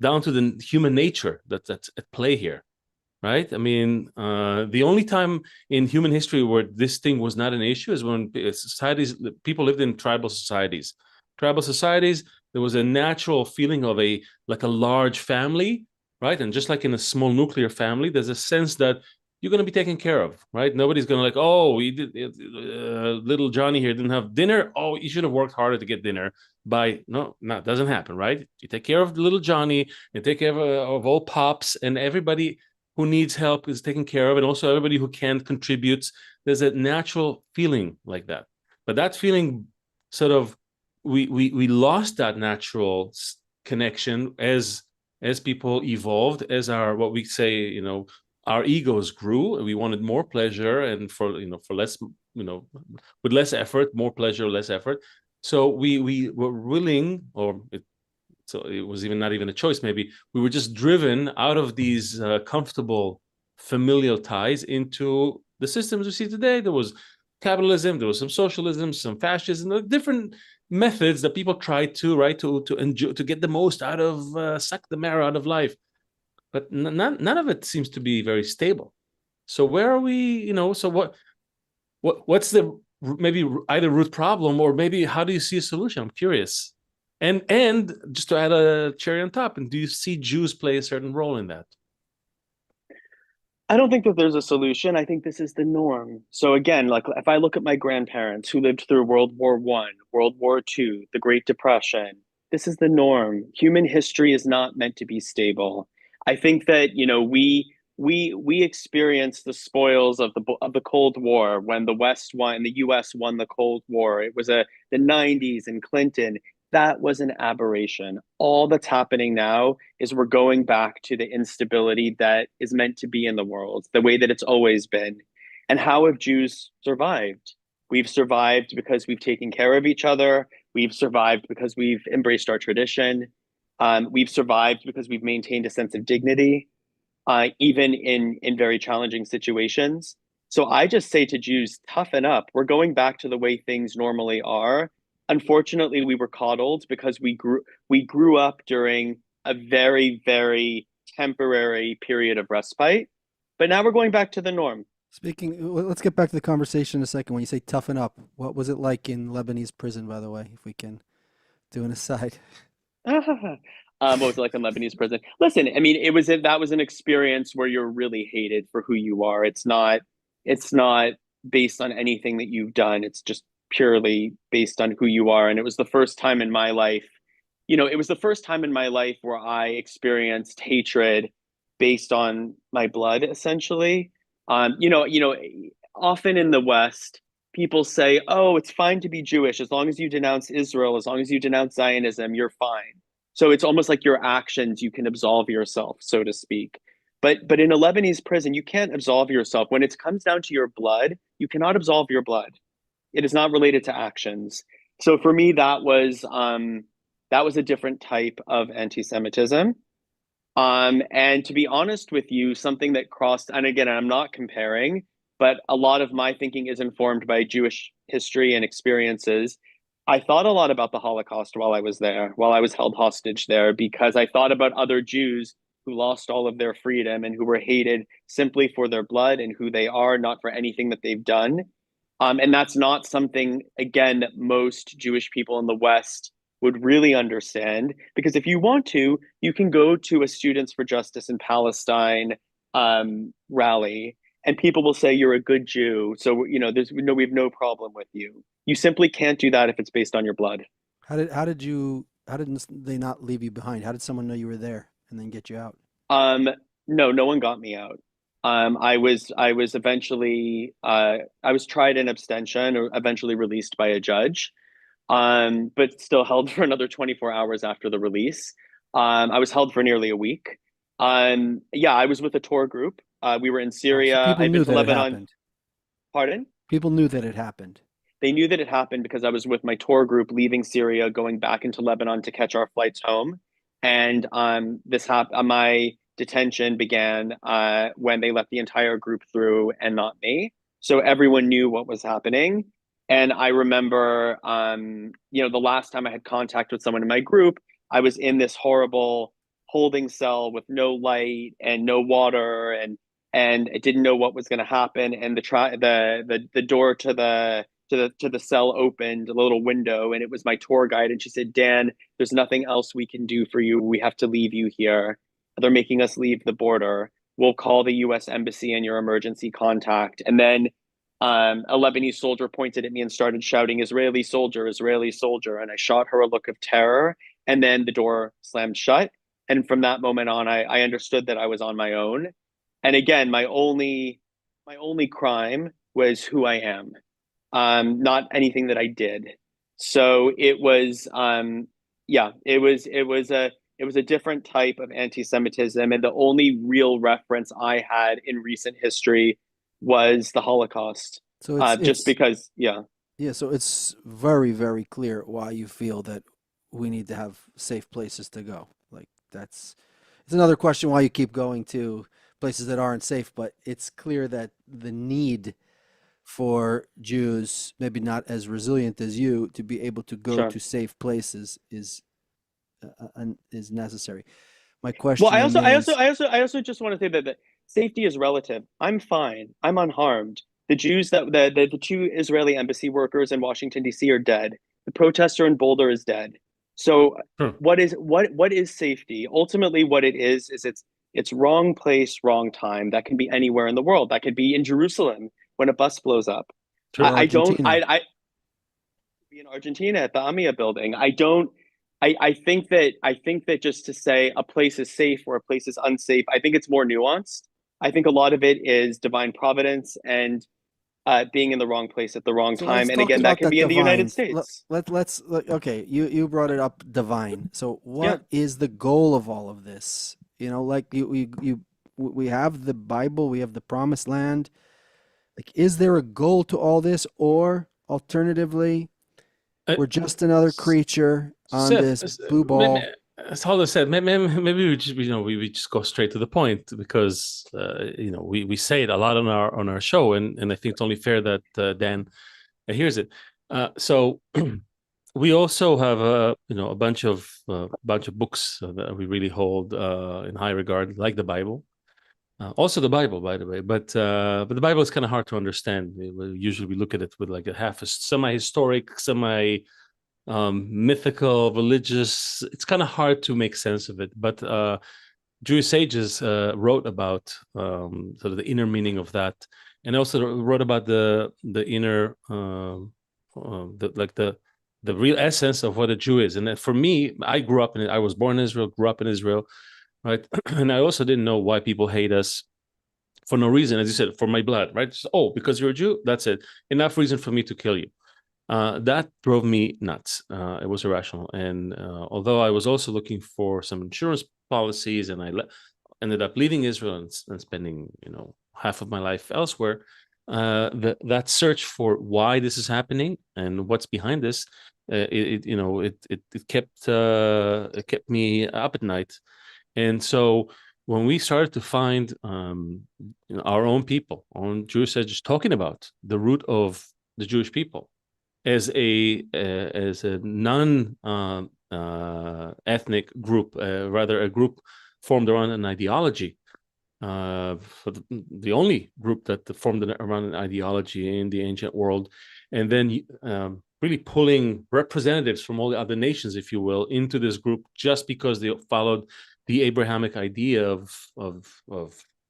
down to the human nature that's at play here, right? I mean, the only time in human history where this thing was not an issue is when people lived in tribal societies. Tribal societies, there was a natural feeling of a large family, right? And just like in a small nuclear family, there's a sense that you're going to be taken care of, right? Nobody's going to little Johnny here didn't have dinner. Oh, you should have worked harder to get dinner. No, it doesn't happen, right? You take care of little Johnny, you take care of all pops, and everybody who needs help is taken care of, and also everybody who can contributes. There's a natural feeling like that. But that feeling sort of, we lost that natural connection as people evolved, as what we say, our egos grew, and we wanted more pleasure, and for less, with less effort, more pleasure, less effort. So we were willing, so it was not even a choice. Maybe we were just driven out of these comfortable familial ties into the systems we see today. There was capitalism, there was some socialism, some fascism, different methods that people tried to enjoy, to get the most out of, suck the marrow out of life. But none of it seems to be very stable. So where are we? So what's the maybe either root problem, or maybe how do you see a solution? I'm curious. And just to add a cherry on top, and do you see Jews play a certain role in that? I don't think that there's a solution. I think this is the norm. So again, like if I look at my grandparents who lived through World War I, World War II, the Great Depression, this is the norm. Human history is not meant to be stable. I think that we experienced the spoils of the Cold War when the U.S. won the Cold War. It was the 90s and Clinton. That was an aberration. All that's happening now is we're going back to the instability that is meant to be in the world, the way that it's always been. And how have Jews survived? We've survived because we've taken care of each other. We've survived because we've embraced our tradition. We've survived because we've maintained a sense of dignity, even in very challenging situations. So I just say to Jews, toughen up. We're going back to the way things normally are. Unfortunately, we were coddled because we grew up during a very, very temporary period of respite. But now we're going back to the norm. Let's get back to the conversation in a second. When you say toughen up, what was it like in Lebanese prison, by the way, if we can do an aside? What was it like in Lebanese prison? Listen, I mean, that was an experience where you're really hated for who you are. It's not based on anything that you've done. It's just purely based on who you are. And it was the first time in my life, where I experienced hatred based on my blood, essentially. Often in the West, people say, oh, it's fine to be Jewish. As long as you denounce Israel, as long as you denounce Zionism, you're fine. So it's almost like your actions, you can absolve yourself, so to speak. But in a Lebanese prison, you can't absolve yourself. When it comes down to your blood, you cannot absolve your blood. It is not related to actions. So for me, that was a different type of anti-Semitism. And to be honest with you, something that crossed, and again, I'm not comparing, but a lot of my thinking is informed by Jewish history and experiences. I thought a lot about the Holocaust while I was there, while I was held hostage there, because I thought about other Jews who lost all of their freedom and who were hated simply for their blood and who they are, not for anything that they've done. And that's not something, again, that most Jewish people in the West would really understand. Because if you want to, you can go to a Students for Justice in Palestine rally, and people will say you're a good Jew. So, we have no problem with you. You simply can't do that if it's based on your blood. How did they not leave you behind? How did someone know you were there and then get you out? No one got me out. I was eventually I was tried in abstention or eventually released by a judge, but still held for another 24 hours after the release. I was held for nearly a week. Yeah, I was with a tour group. We were in So Syria. people I've knew been to that it Lebanon. happened. Pardon? People knew that it happened. They knew that it happened because I was with my tour group leaving Syria, going back into Lebanon to catch our flights home. And my detention began when they let the entire group through and not me. So everyone knew what was happening. And I remember, the last time I had contact with someone in my group, I was in this horrible holding cell with no light and no water, and I didn't know what was going to happen. And the door to the cell opened, a little window, and it was my tour guide, and she said, "Dan, there's nothing else we can do for you. We have to leave you here. They're making us leave the border. We'll call the US embassy and your emergency contact." And then a Lebanese soldier pointed at me and started shouting, "Israeli soldier, Israeli soldier." And I shot her a look of terror, and then the door slammed shut. And from that moment on, I understood that I was on my own. And again, my only crime was who I am, not anything that I did. So it was, it was a different type of anti-Semitism, and the only real reference I had in recent history was the Holocaust. So Just because, yeah. Yeah, so it's very, very clear why you feel that we need to have safe places to go. Like it's another question why you keep going to places that aren't safe, but it's clear that the need for Jews, maybe not as resilient as you, to be able to go Sure. to safe places is necessary. My Well, question remains. I also just want to say that safety is relative. I'm fine. I'm unharmed. The Jews the two Israeli embassy workers in Washington D.C. are dead. The protester in Boulder is dead. So what is safety? Ultimately, what it is it's wrong place, wrong time. That can be anywhere in the world. That could be in Jerusalem when a bus blows up. Or Argentina. I be in Argentina at the AMIA building. I think that just to say a place is safe or a place is unsafe, I think it's more nuanced. I think a lot of it is divine providence and being in the wrong place at the wrong So time. let's And talk again, that about can that be in the United divine. States. Okay, you brought it up, divine. So what is the goal of all of this? Like we have the Bible, we have the promised land. Like, is there a goal to all this, or alternatively, we're just another creature on this blue ball? As Holder said, maybe we just we just go straight to the point, because we say it a lot on our show, and I think it's only fair that Dan hears it. So we also have a bunch of books that we really hold in high regard, like the Bible. Also the Bible, by the way, but the Bible is kind of hard to understand. Usually we look at it with like a semi-historic, mythical, religious. It's kind of hard to make sense of it. But Jewish sages wrote about sort of the inner meaning of that, and also wrote about the inner, the real essence of what a Jew is. And for me, I was born in Israel, grew up in Israel, right? And I also didn't know why people hate us for no reason, as you said, for my blood, right? Just, because you're a Jew, that's it. Enough reason for me to kill you. That drove me nuts. It was irrational. And although I was also looking for some insurance policies, and I ended up leaving Israel and spending, half of my life elsewhere, that search for why this is happening and what's behind this, it kept me up at night. And so when we started to find our own people, our own Jewish sages talking about the root of the Jewish people, as a non ethnic group, rather a group formed around an ideology. For the only group that formed around an ideology in the ancient world, and then really pulling representatives from all the other nations, if you will, into this group just because they followed the Abrahamic idea of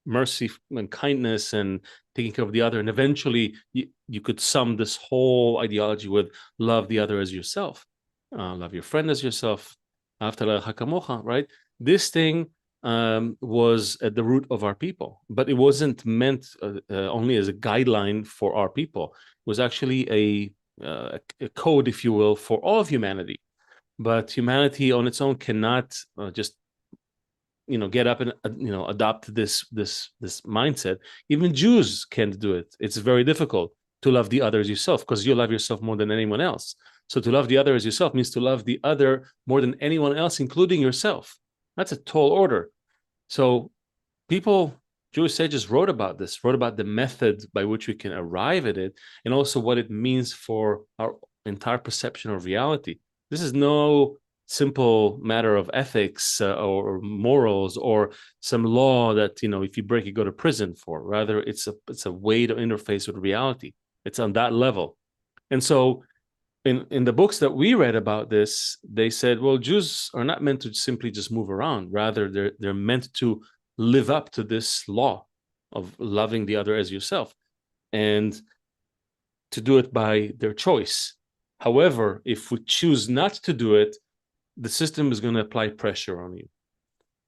mercy and kindness and taking care of the other. And eventually you could sum this whole ideology with love the other as yourself, love your friend as yourself, right? This thing was at the root of our people, but it wasn't meant only as a guideline for our people. It was actually a code, if you will, for all of humanity. But humanity on its own cannot just get up and adopt this mindset. Even Jews can't do it. It's very difficult to love the other as yourself, because you love yourself more than anyone else. So to love the other as yourself means to love the other more than anyone else, including yourself. That's a tall order. So Jewish sages wrote about this, wrote about the method by which we can arrive at it, and also what it means for our entire perception of reality. This is no simple matter of ethics or morals or some law that, if you break, you go to prison for. Rather, it's a way to interface with reality. It's on that level. And so in the books that we read about this, they said, well, Jews are not meant to simply just move around. Rather, they're meant to live up to this law of loving the other as yourself, and to do it by their choice. However, if we choose not to do it, the system is going to apply pressure on you.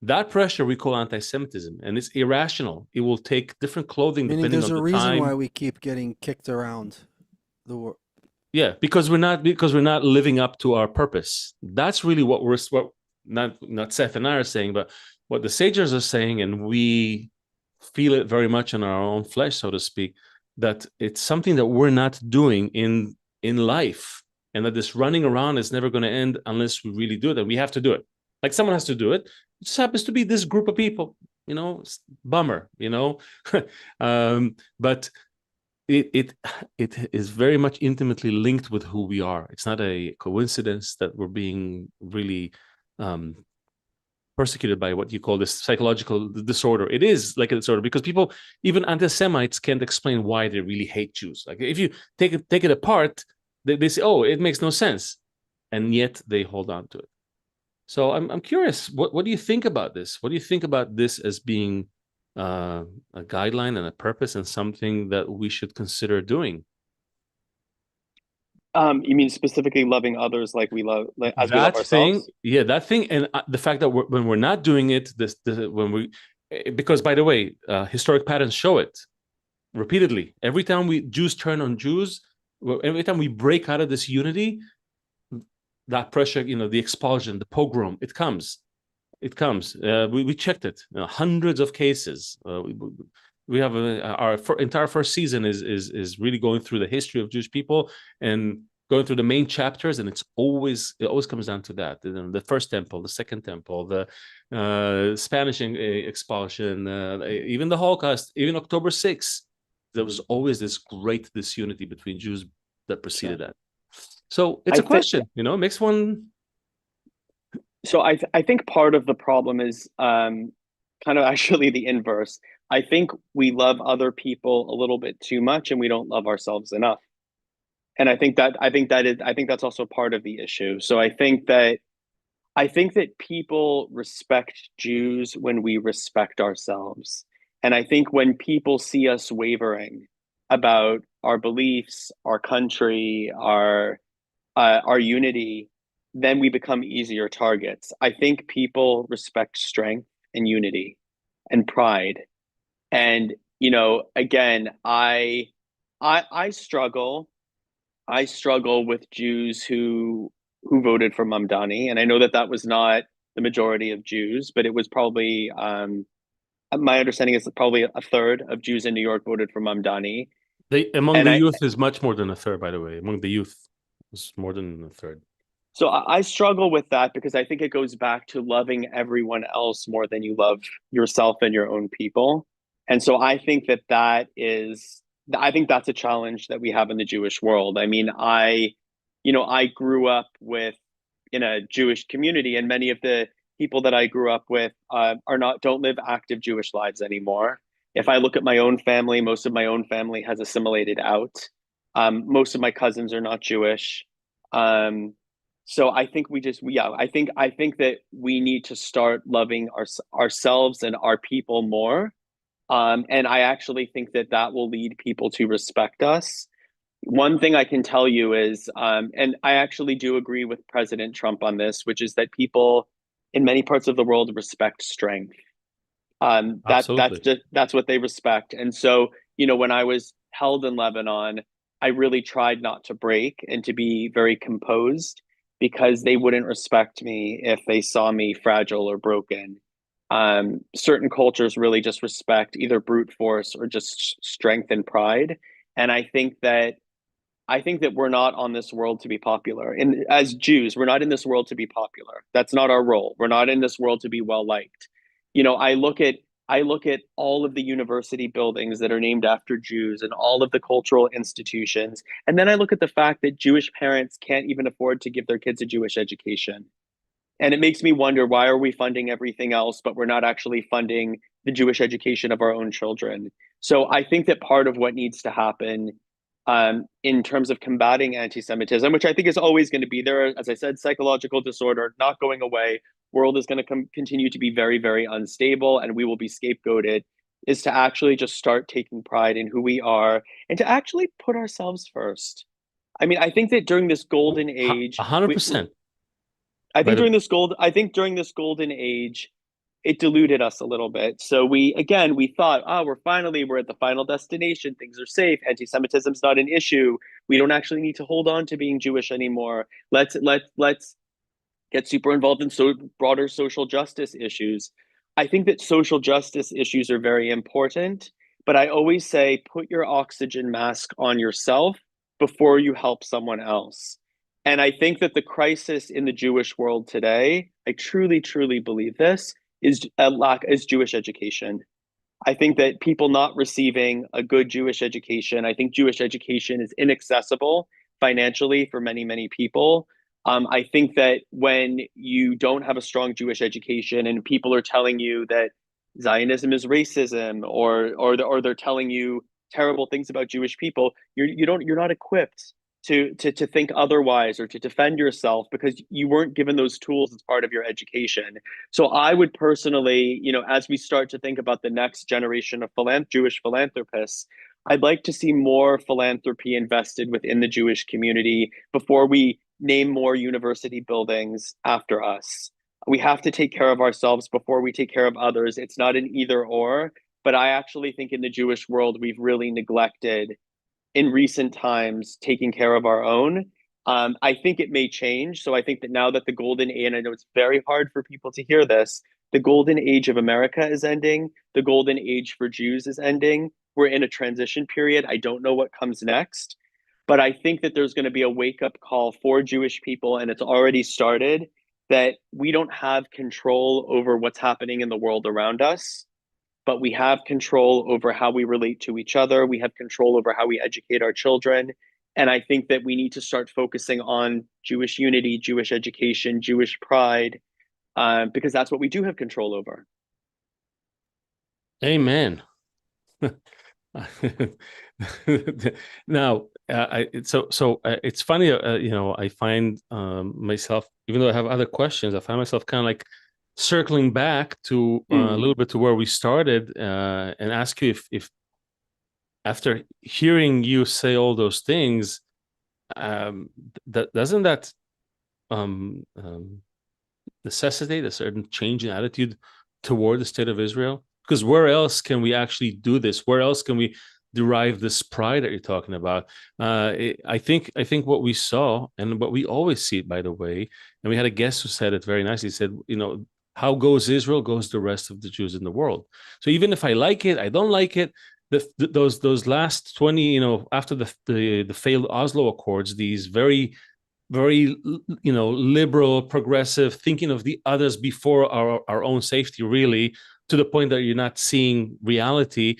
That pressure we call anti-Semitism, and it's irrational. It will take different clothing depending on the time. There's a reason why we keep getting kicked around the world. Yeah, because we're not living up to our purpose. That's really what not Seth and I are saying, but what the sages are saying, and we feel it very much in our own flesh, so to speak, that it's something that we're not doing in life, and that this running around is never going to end unless we really do it, and we have to do it. Like someone has to do it. It just happens to be this group of people, bummer, but it is very much intimately linked with who we are. It's not a coincidence that we're being really persecuted by what you call this psychological disorder. It is like a disorder because people, even anti-Semites, can't explain why they really hate Jews. Like if you take it apart, they say, oh, it makes no sense, and yet they hold on to it. So I'm curious, what do you think about this? What do you think about this as being a guideline and a purpose and something that we should consider doing? You mean specifically loving others like we love, as we love ourselves? Thing, yeah, that thing, and the fact that when we're not doing it, because by the way, historic patterns show it repeatedly. Every time Jews turn on Jews, every time we break out of this unity, that pressure, the expulsion, the pogrom, it comes. We checked it, hundreds of cases. We have our entire first season is really going through the history of Jewish people and going through the main chapters, and it always comes down to that. The first temple, the second temple, the Spanish expulsion, even the Holocaust, even October 6th. There was always this great disunity between Jews that preceded that. So it's a question, it makes one. So I think part of the problem is kind of actually the inverse. I think we love other people a little bit too much, and we don't love ourselves enough. And I think that's also part of the issue. So I think that people respect Jews when we respect ourselves. And I think when people see us wavering about our beliefs, our country, our unity, then we become easier targets. I think people respect strength and unity and pride. And, again, I struggle with Jews who voted for Mamdani. And I know that was not the majority of Jews, but it was probably, my understanding is that probably a third of Jews in New York voted for Mamdani. Among the youth is much more than a third, by the way. Among the youth, it's more than a third. So I struggle with that because I think it goes back to loving everyone else more than you love yourself and your own people. And so I think that's a challenge that we have in the Jewish world. I mean, I I grew up in a Jewish community, and many of the people that I grew up with don't live active Jewish lives anymore. If I look at my own family, most of my own family has assimilated out. Most of my cousins are not Jewish. So I think I think that we need to start loving ourselves and our people more. And I actually think that that will lead people to respect us. One thing I can tell you is, and I actually do agree with President Trump on this, which is that people in many parts of the world respect strength. Absolutely. That's what they respect. And so, when I was held in Lebanon, I really tried not to break and to be very composed because they wouldn't respect me if they saw me fragile or broken. Certain cultures really just respect either brute force or just strength and pride. And I think that we're not on this world to be popular. And as Jews, we're not in this world to be popular. That's not our role. We're not in this world to be well liked. I look at all of the university buildings that are named after Jews and all of the cultural institutions. And then I look at the fact that Jewish parents can't even afford to give their kids a Jewish education. And it makes me wonder, why are we funding everything else, but we're not actually funding the Jewish education of our own children? So I think that part of what needs to happen in terms of combating anti-Semitism, which I think is always going to be there, as I said, psychological disorder, not going away, world is going to continue to be very, very unstable, and we will be scapegoated, is to actually just start taking pride in who we are and to actually put ourselves first. I mean, I think that during this golden age, 100%. I think during this golden age, it diluted us a little bit. So we thought, we're at the final destination. Things are safe. Anti-Semitism's not an issue. We don't actually need to hold on to being Jewish anymore. Let's get super involved in broader social justice issues. I think that social justice issues are very important, but I always say, put your oxygen mask on yourself before you help someone else. And I think that the crisis in the Jewish world today, I truly, truly believe this, is Jewish education. I think that people not receiving a good Jewish education, I think Jewish education is inaccessible financially for many, many people. I think that when you don't have a strong Jewish education and people are telling you that Zionism is racism, or they're telling you terrible things about Jewish people, you're not equipped to think otherwise or to defend yourself because you weren't given those tools as part of your education. So I would personally, as we start to think about the next generation of Jewish philanthropists, I'd like to see more philanthropy invested within the Jewish community before we name more university buildings after us. We have to take care of ourselves before we take care of others. It's not an either or, but I actually think in the Jewish world, we've really neglected in recent times taking care of our own. I think it may change. So I think that now that the golden age, and I know it's very hard for people to hear this, the golden age of America is ending. The golden age for Jews is ending. We're in a transition period. I don't know what comes next, but I think that there's going to be a wake-up call for Jewish people, and it's already started, that we don't have control over what's happening in the world around us, but we have control over how we relate to each other. We have control over how we educate our children. And I think that we need to start focusing on Jewish unity, Jewish education, Jewish pride, because that's what we do have control over. Amen. Now, it's funny, I find myself, even though I have other questions, I find myself kind of like circling back to a little bit to where we started, and ask you if after hearing you say all those things, doesn't that necessitate a certain change in attitude toward the state of Israel? Because where else can we actually do this? Where else can we derive this pride that you're talking about? I think what we saw, and what we always see, by the way, and we had a guest who said it very nicely. He said, how goes Israel, goes the rest of the Jews in the world. So even if I like it, I don't like it, those last 20, after the failed Oslo Accords, these very, very, liberal, progressive, thinking of the others before our own safety, really, to the point that you're not seeing reality.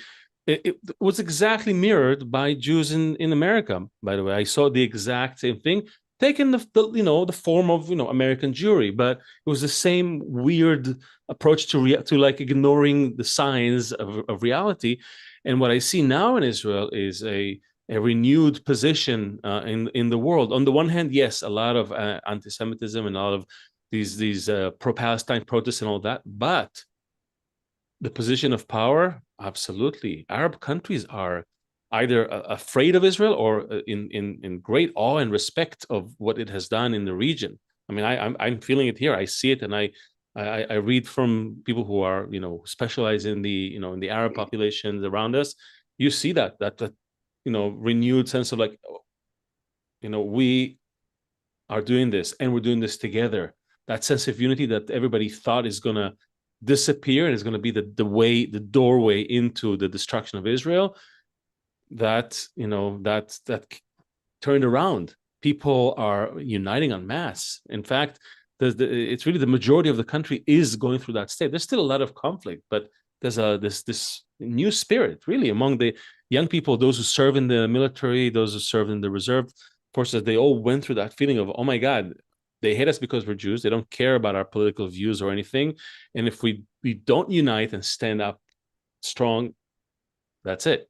It was exactly mirrored by Jews in America, by the way. I saw the exact same thing. taken the form of American Jewry, but it was the same weird approach to like ignoring the signs of reality. And what I see now in Israel is a renewed position in the world. On the one hand, yes, a lot of anti-Semitism and a lot of these pro-Palestine protests and all that, but the position of power, absolutely. Arab countries are either afraid of Israel or in great awe and respect of what it has done in the region. I mean, I'm feeling it here. I see it, and I read from people who are specialize in the in the Arab populations around us. You see that renewed sense of like, we are doing this and we're doing this together. That sense of unity that everybody thought is gonna disappear and is going to be the doorway into the destruction of Israel, that turned around. People are uniting en masse. In fact, it's really the majority of the country is going through that state. There's still a lot of conflict, but there's this new spirit really among the young people, those who serve in the military, those who serve in the reserve forces. They all went through that feeling of, oh my God, they hate us because we're Jews. They don't care about our political views or anything. And if we don't unite and stand up strong, that's it.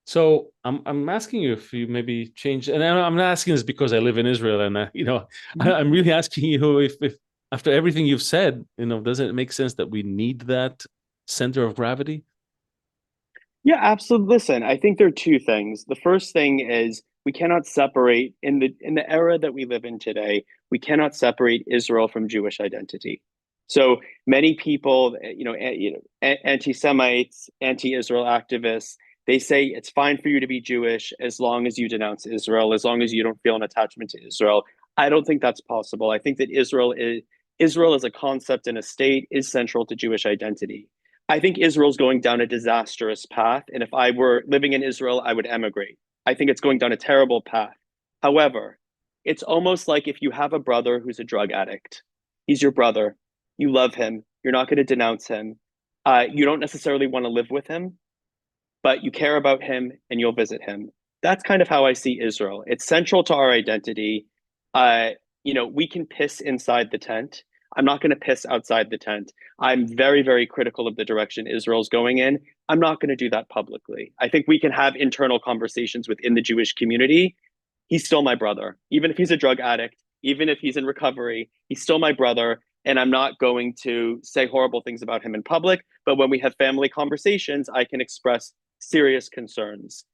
So I'm asking you if you maybe change, and I'm not asking this because I live in Israel, and I'm really asking you if after everything you've said, doesn't it make sense that we need that center of gravity? Yeah, absolutely. Listen, I think there are two things. The first thing is we cannot separate in the era that we live in today. We cannot separate Israel from Jewish identity. So many people, anti-Semites, anti-Israel activists, they say it's fine for you to be Jewish as long as you denounce Israel, as long as you don't feel an attachment to Israel. I don't think that's possible. I think that Israel as a concept and a state is central to Jewish identity. I think Israel's going down a disastrous path. And if I were living in Israel, I would emigrate. I think it's going down a terrible path. However, it's almost like if you have a brother who's a drug addict, he's your brother, you love him, you're not going to denounce him. You don't necessarily want to live with him, but you care about him and you'll visit him. That's kind of how I see Israel. It's central to our identity. We can piss inside the tent. I'm not going to piss outside the tent. I'm very, very critical of the direction Israel's going in. I'm not going to do that publicly. I think we can have internal conversations within the Jewish community. He's still my brother. Even if he's a drug addict, even if he's in recovery, he's still my brother. And I'm not going to say horrible things about him in public. But when we have family conversations, I can express serious concerns.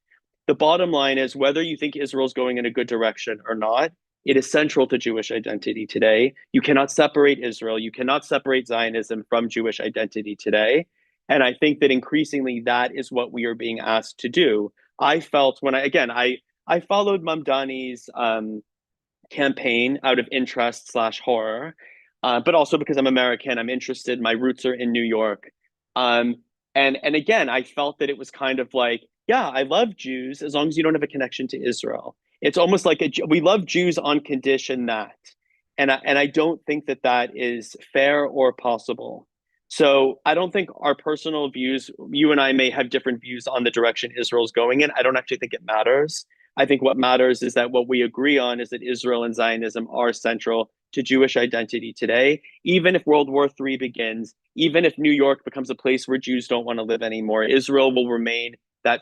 The bottom line is whether you think Israel's going in a good direction or not, it is central to Jewish identity today. You cannot separate Israel. You cannot separate Zionism from Jewish identity today. And I think that increasingly that is what we are being asked to do. I felt when I followed Mamdani's campaign out of interest/horror, but also because I'm American, I'm interested. My roots are in New York. And again, I felt that it was kind of like, yeah, I love Jews as long as you don't have a connection to Israel. It's almost like we love Jews on condition that, and I don't think that is fair or possible. So I don't think our personal views, you and I may have different views on the direction Israel's going in. I don't actually think it matters. I think what matters is that what we agree on is that Israel and Zionism are central to Jewish identity today. Even if World War III begins, even if New York becomes a place where Jews don't want to live anymore, Israel will remain that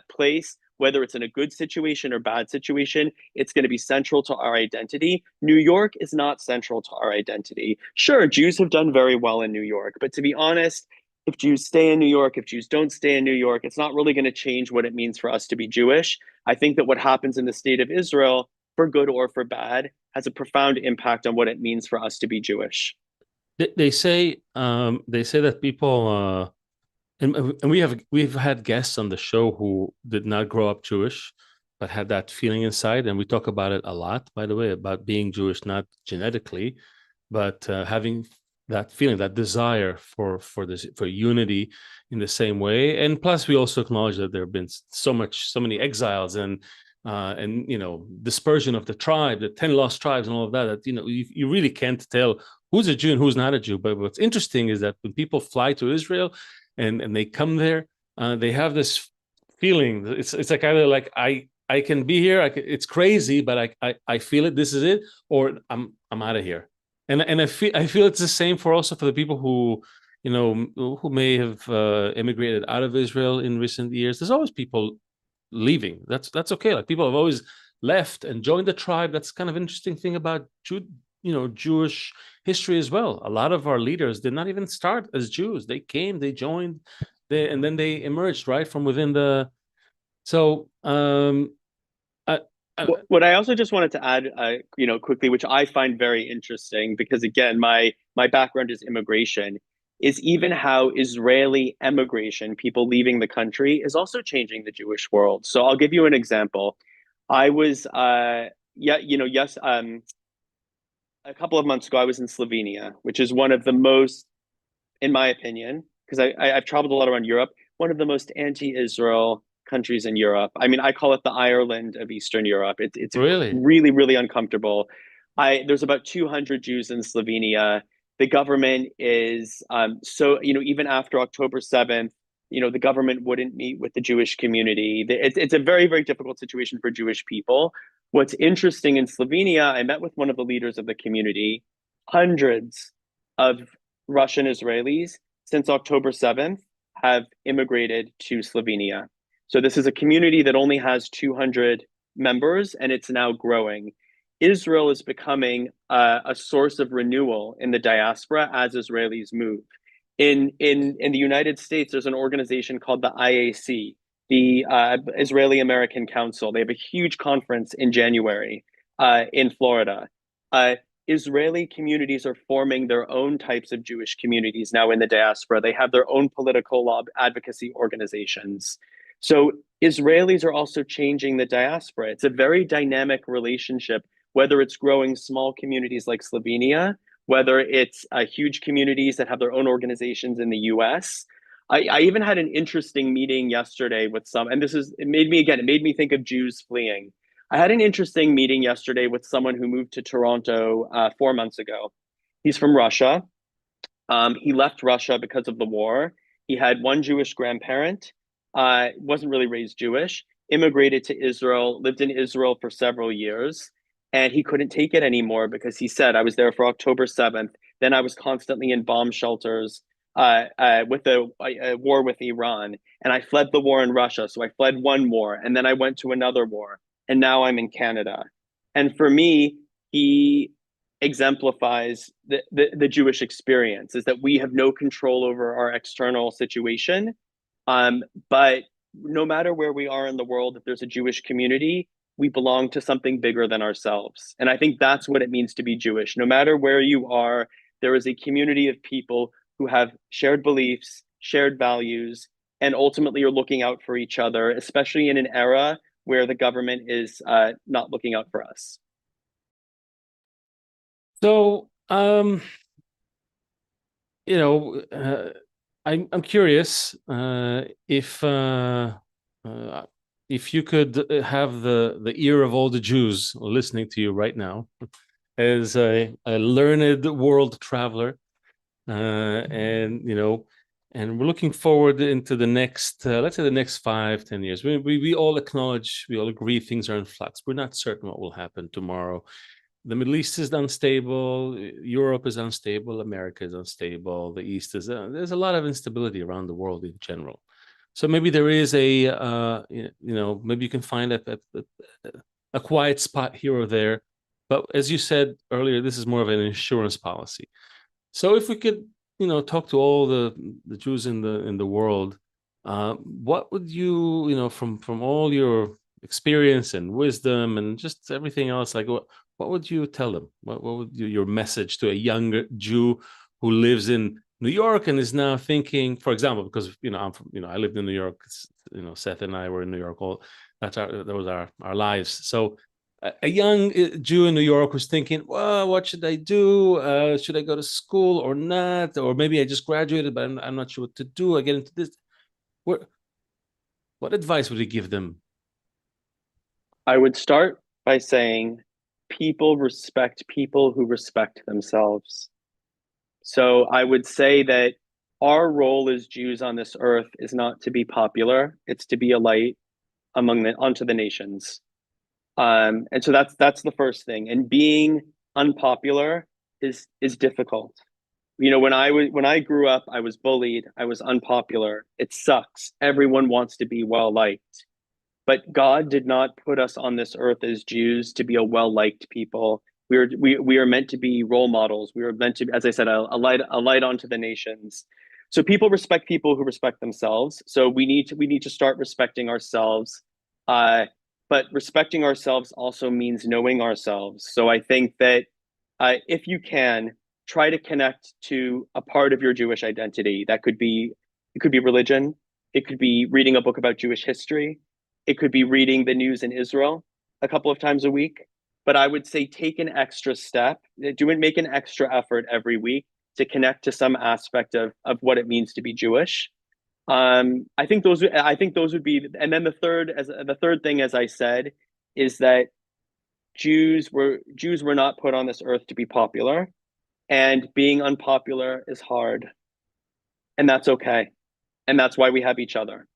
place. Whether it's in a good situation or bad situation, it's going to be central to our identity. New York is not central to our identity. Sure, Jews have done very well in New York, but to be honest, if Jews stay in New York, if Jews don't stay in New York, it's not really going to change what it means for us to be Jewish. I think that what happens in the state of Israel, for good or for bad, has a profound impact on what it means for us to be Jewish. They say that people and we've had guests on the show who did not grow up Jewish, but had that feeling inside, and we talk about it a lot, by the way, about being Jewish, not genetically, but having that feeling, that desire for unity in the same way. And plus, we also acknowledge that there have been so many exiles and dispersion of the tribe, the 10 lost tribes, and all of that. That you really can't tell who's a Jew and who's not a Jew. But what's interesting is that when people fly to Israel and they come there, they have this feeling. It's like either like I can be here. It's crazy, but I feel it. This is it, or I'm out of here. And I feel it's the same for the people who, who may have immigrated out of Israel in recent years. There's always people leaving. That's okay. Like, people have always left and joined the tribe. That's kind of interesting thing about Jewish history as well. A lot of our leaders did not even start as Jews. They came, they joined, and then they emerged right from within the. So what I also just wanted to add, quickly, which I find very interesting, because again, my background is immigration, is even how Israeli emigration, people leaving the country, is also changing the Jewish world. So I'll give you an example. I was, a couple of months ago, I was in Slovenia, which is one of the most, in my opinion, because I've traveled a lot around Europe, one of the most anti-Israel countries in Europe. I mean, I call it the Ireland of Eastern Europe. It's really, really, really uncomfortable. There's about 200 Jews in Slovenia. The government is even after October 7th, the government wouldn't meet with the Jewish community. It's a very, very difficult situation for Jewish people. What's interesting in Slovenia, I met with one of the leaders of the community. Hundreds of Russian Israelis since October 7th have immigrated to Slovenia. So this is a community that only has 200 members, and it's now growing. Israel is becoming a source of renewal in the diaspora as Israelis move. In the United States, there's an organization called the IAC, the Israeli American Council. They have a huge conference in January in Florida. Israeli communities are forming their own types of Jewish communities now in the diaspora. They have their own political advocacy organizations. So Israelis are also changing the diaspora. It's a very dynamic relationship, whether it's growing small communities like Slovenia, whether it's huge communities that have their own organizations in the US. I even had an interesting meeting yesterday with it made me think of Jews fleeing. I had an interesting meeting yesterday with someone who moved to Toronto 4 months ago. He's from Russia. He left Russia because of the war. He had one Jewish grandparent, wasn't really raised Jewish, immigrated to Israel, lived in Israel for several years, and he couldn't take it anymore because he said, I was there for October 7th. Then I was constantly in bomb shelters with a war with Iran, and I fled the war in Russia. So I fled one war, and then I went to another war, and now I'm in Canada. And for me, he exemplifies the Jewish experience, is that we have no control over our external situation. But no matter where we are in the world, if there's a Jewish community, we belong to something bigger than ourselves. And I think that's what it means to be Jewish. No matter where you are, there is a community of people who have shared beliefs, shared values, and ultimately are looking out for each other, especially in an era where the government is not looking out for us. So, I'm curious if you could have the ear of all the Jews listening to you right now, as a learned world traveler, and we're looking forward into the next, let's say, the next 5-10 years. We all acknowledge, we all agree things are in flux. We're not certain what will happen tomorrow. The Middle East is unstable, Europe is unstable, America is unstable, the East is, there's a lot of instability around the world in general. So maybe there is maybe you can find a quiet spot here or there. But as you said earlier, this is more of an insurance policy. So if we could, talk to all the Jews in the world, what would you, from all your experience and wisdom and just everything else, like what would you tell them? What would your message to a younger Jew who lives in New York and is now thinking, for example, because I'm from, I lived in New York, Seth and I were in New York, that was our lives. So a young Jew in New York who's thinking, well, what should I do? Should I go to school or not? Or maybe I just graduated, but I'm not sure what to do. I get into this. What advice would you give them? I would start by saying people respect people who respect themselves. So I would say that our role as Jews on this earth is not to be popular, it's to be a light. onto the nations. And so that's the first thing. And being unpopular is difficult. You know, when I grew up, I was bullied, I was unpopular. It sucks. Everyone wants to be well liked. But God did not put us on this earth as Jews to be a well-liked people. We are meant to be role models. We are meant to, as I said, a light onto the nations. So people respect people who respect themselves. So we need to start respecting ourselves. But respecting ourselves also means knowing ourselves. So I think that if you can, try to connect to a part of your Jewish identity. It could be religion. It could be reading a book about Jewish history. It could be reading the news in Israel a couple of times a week. But I would say take an extra step, make an extra effort every week to connect to some aspect of what it means to be Jewish. I think those would be, and then the third thing, as I said, is that Jews were not put on this earth to be popular, and being unpopular is hard, and that's okay, and that's why we have each other.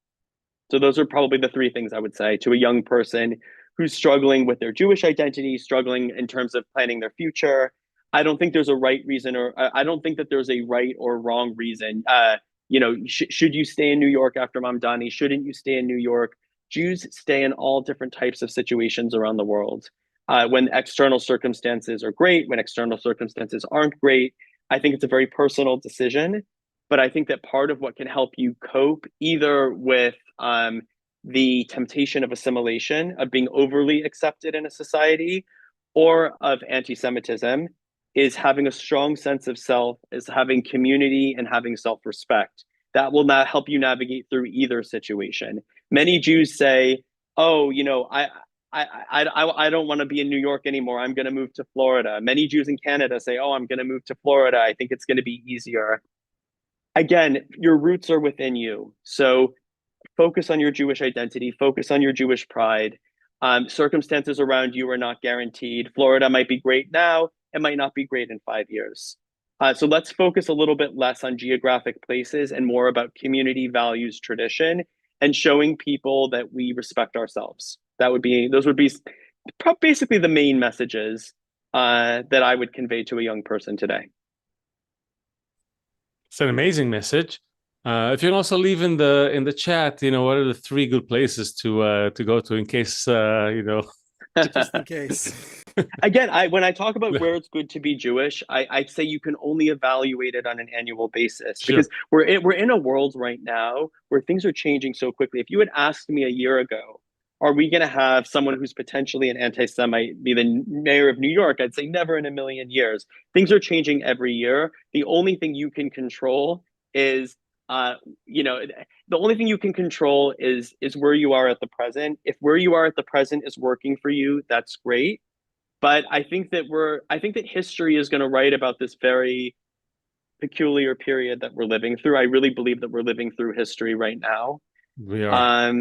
So those are probably the three things I would say to a young person who's struggling with their Jewish identity, struggling in terms of planning their future. I don't think there's a right reason, or I don't think that there's a right or wrong reason. You know, should you stay in New York after Mamdani? Shouldn't you stay in New York? Jews stay in all different types of situations around the world. When external circumstances are great, when external circumstances aren't great, I think it's a very personal decision. But I think that part of what can help you cope either with the temptation of assimilation, of being overly accepted in a society, or of anti-Semitism, is having a strong sense of self, is having community and having self-respect. That will not help you navigate through either situation. Many Jews say, oh, you know, I don't want to be in New York anymore. I'm going to move to Florida. Many Jews in Canada say, oh, I'm going to move to Florida. I think it's going to be easier. Again, your roots are within you. So focus on your Jewish identity, focus on your Jewish pride. Circumstances around you are not guaranteed. Florida might be great now. It might not be great in 5 years. So let's focus a little bit less on geographic places and more about community, values, tradition, and showing people that we respect ourselves. Those would be basically the main messages that I would convey to a young person today. It's an amazing message. If you can also leave in the chat, you know, what are the 3 good places to go to in case you know. Just in case. Again, when I talk about where it's good to be Jewish, I'd say you can only evaluate it on an annual basis, because we're in a world right now where things are changing so quickly. If you had asked me a year ago, are we going to have someone who's potentially an anti-Semite be the mayor of New York? I'd say never in a million years. Things are changing every year. The only thing you can control is, you know, the only thing you can control is where you are at the present. If where you are at the present is working for you, that's great. But I think that history is going to write about this very peculiar period that we're living through. I really believe that we're living through history right now. We are.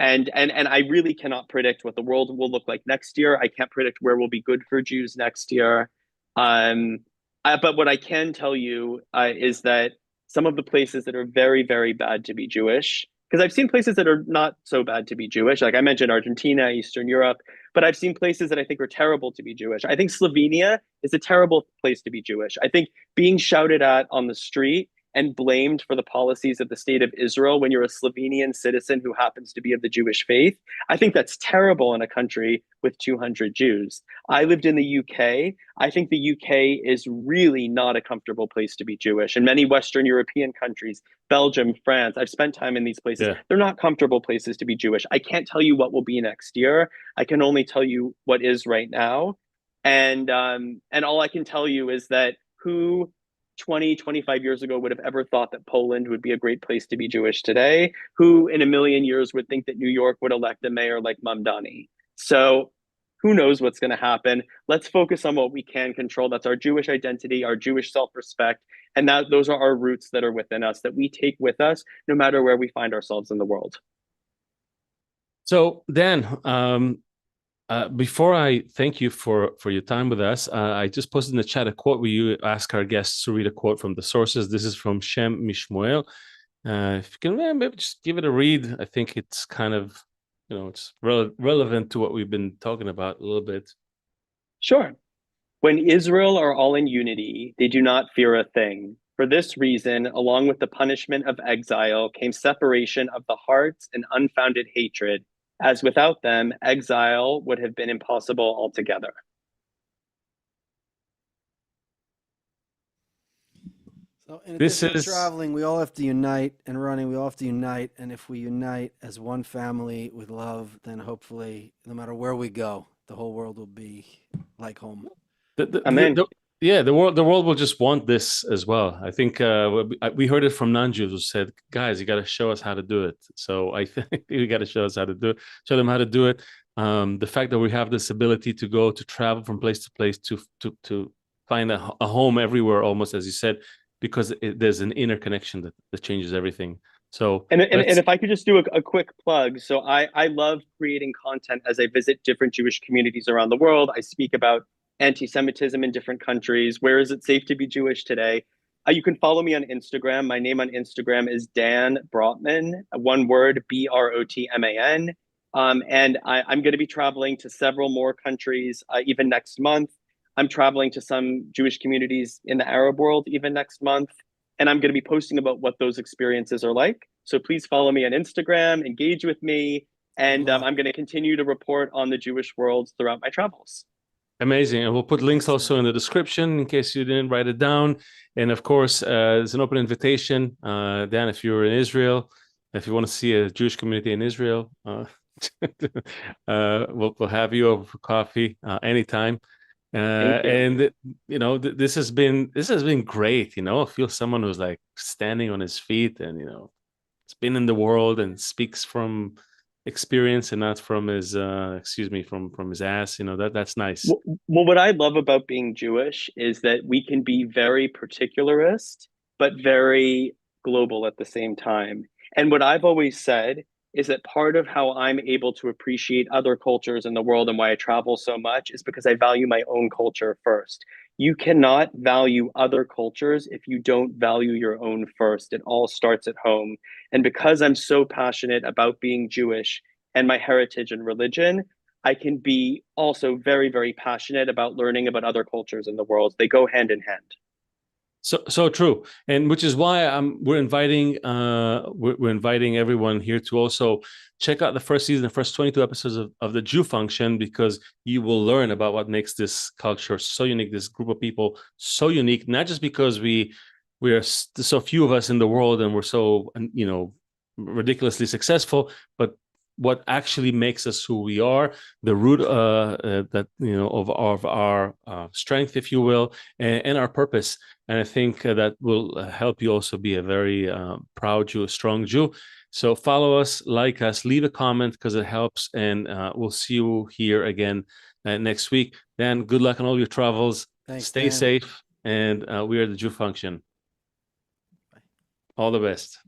And I really cannot predict what the world will look like next year. I can't predict where will be good for Jews next year. But what I can tell you is that some of the places that are very, very bad to be Jewish, because I've seen places that are not so bad to be Jewish, like I mentioned Argentina, Eastern Europe, but I've seen places that I think are terrible to be Jewish. I think Slovenia is a terrible place to be Jewish. I think being shouted at on the street and blamed for the policies of the state of Israel when you're a Slovenian citizen who happens to be of the Jewish faith, I think that's terrible in a country with 200 Jews. I lived in the UK. I think the UK is really not a comfortable place to be Jewish. In many Western European countries, Belgium, France, I've spent time in these places. Yeah. They're not comfortable places to be Jewish. I can't tell you what will be next year. I can only tell you what is right now. And all I can tell you is that who 20, 25 years ago would have ever thought that Poland would be a great place to be Jewish today? Who in a million years would think that New York would elect a mayor like Mamdani? So who knows what's going to happen? Let's focus on what we can control. That's our Jewish identity, our Jewish self-respect, and those are our roots that are within us, that we take with us no matter where we find ourselves in the world. So Dan, before I thank you for your time with us, I just posted in the chat a quote where you ask our guests to read a quote from the sources. This is from Shem Mishmuel. If you can maybe just give it a read, I think it's kind of it's relevant to what we've been talking about a little bit. Sure. When Israel are all in unity, they do not fear a thing. For this reason, along with the punishment of exile, came separation of the hearts and unfounded hatred, as without them, exile would have been impossible altogether. So in This addition to is traveling, we all have to unite, and running, we all have to unite. And if we unite as one family with love, then hopefully, no matter where we go, the whole world will be like home. Amen. Yeah, the world will just want this as well. I think we heard it from non-Jews who said, "Guys, you got to show us how to do it." So I think we got to show us how to do it, show them how to do it. The fact that we have this ability to travel from place to place to find a home everywhere, almost as you said, because there's an inner connection that changes everything. So and if I could just do a quick plug. So I love creating content as I visit different Jewish communities around the world. I speak about anti-Semitism in different countries. Where is it safe to be Jewish today? You can follow me on Instagram. My name on Instagram is Dan Brotman, one word, Brotman. And I'm going to be traveling to several more countries even next month. I'm traveling to some Jewish communities in the Arab world even next month. And I'm going to be posting about what those experiences are like. So please follow me on Instagram, engage with me. And I'm going to continue to report on the Jewish world throughout my travels. Amazing. And we'll put links also in the description in case you didn't write it down. And of course, it's an open invitation. Dan, if you're in Israel, if you want to see a Jewish community in Israel, we'll have you over for coffee anytime. And this has been great. I feel someone who's like standing on his feet and it's been in the world and speaks from experience and not from his from his ass. That's nice. Well, what I love about being Jewish is that we can be very particularist but very global at the same time. And what I've always said is that part of how I'm able to appreciate other cultures in the world and why I travel so much is because I value my own culture first. You cannot value other cultures if you don't value your own first. It all starts at home. And because I'm so passionate about being Jewish and my heritage and religion, I can be also very, very passionate about learning about other cultures in the world. They go hand in hand. So true, and which is why we're inviting everyone here to also check out the first season, the first 22 episodes of the Jew Function, because you will learn about what makes this culture so unique, this group of people so unique, not just because we are so few of us in the world and we're so ridiculously successful, but what actually makes us who we are, the root of our strength, if you will, and our purpose. And I think that will help you also be a very proud Jew, a strong Jew. So follow us, like us, leave a comment because it helps. And we'll see you here again next week. Dan, good luck on all your travels. Thanks, Stay Dan. safe. And we are the Jew Function. All the best.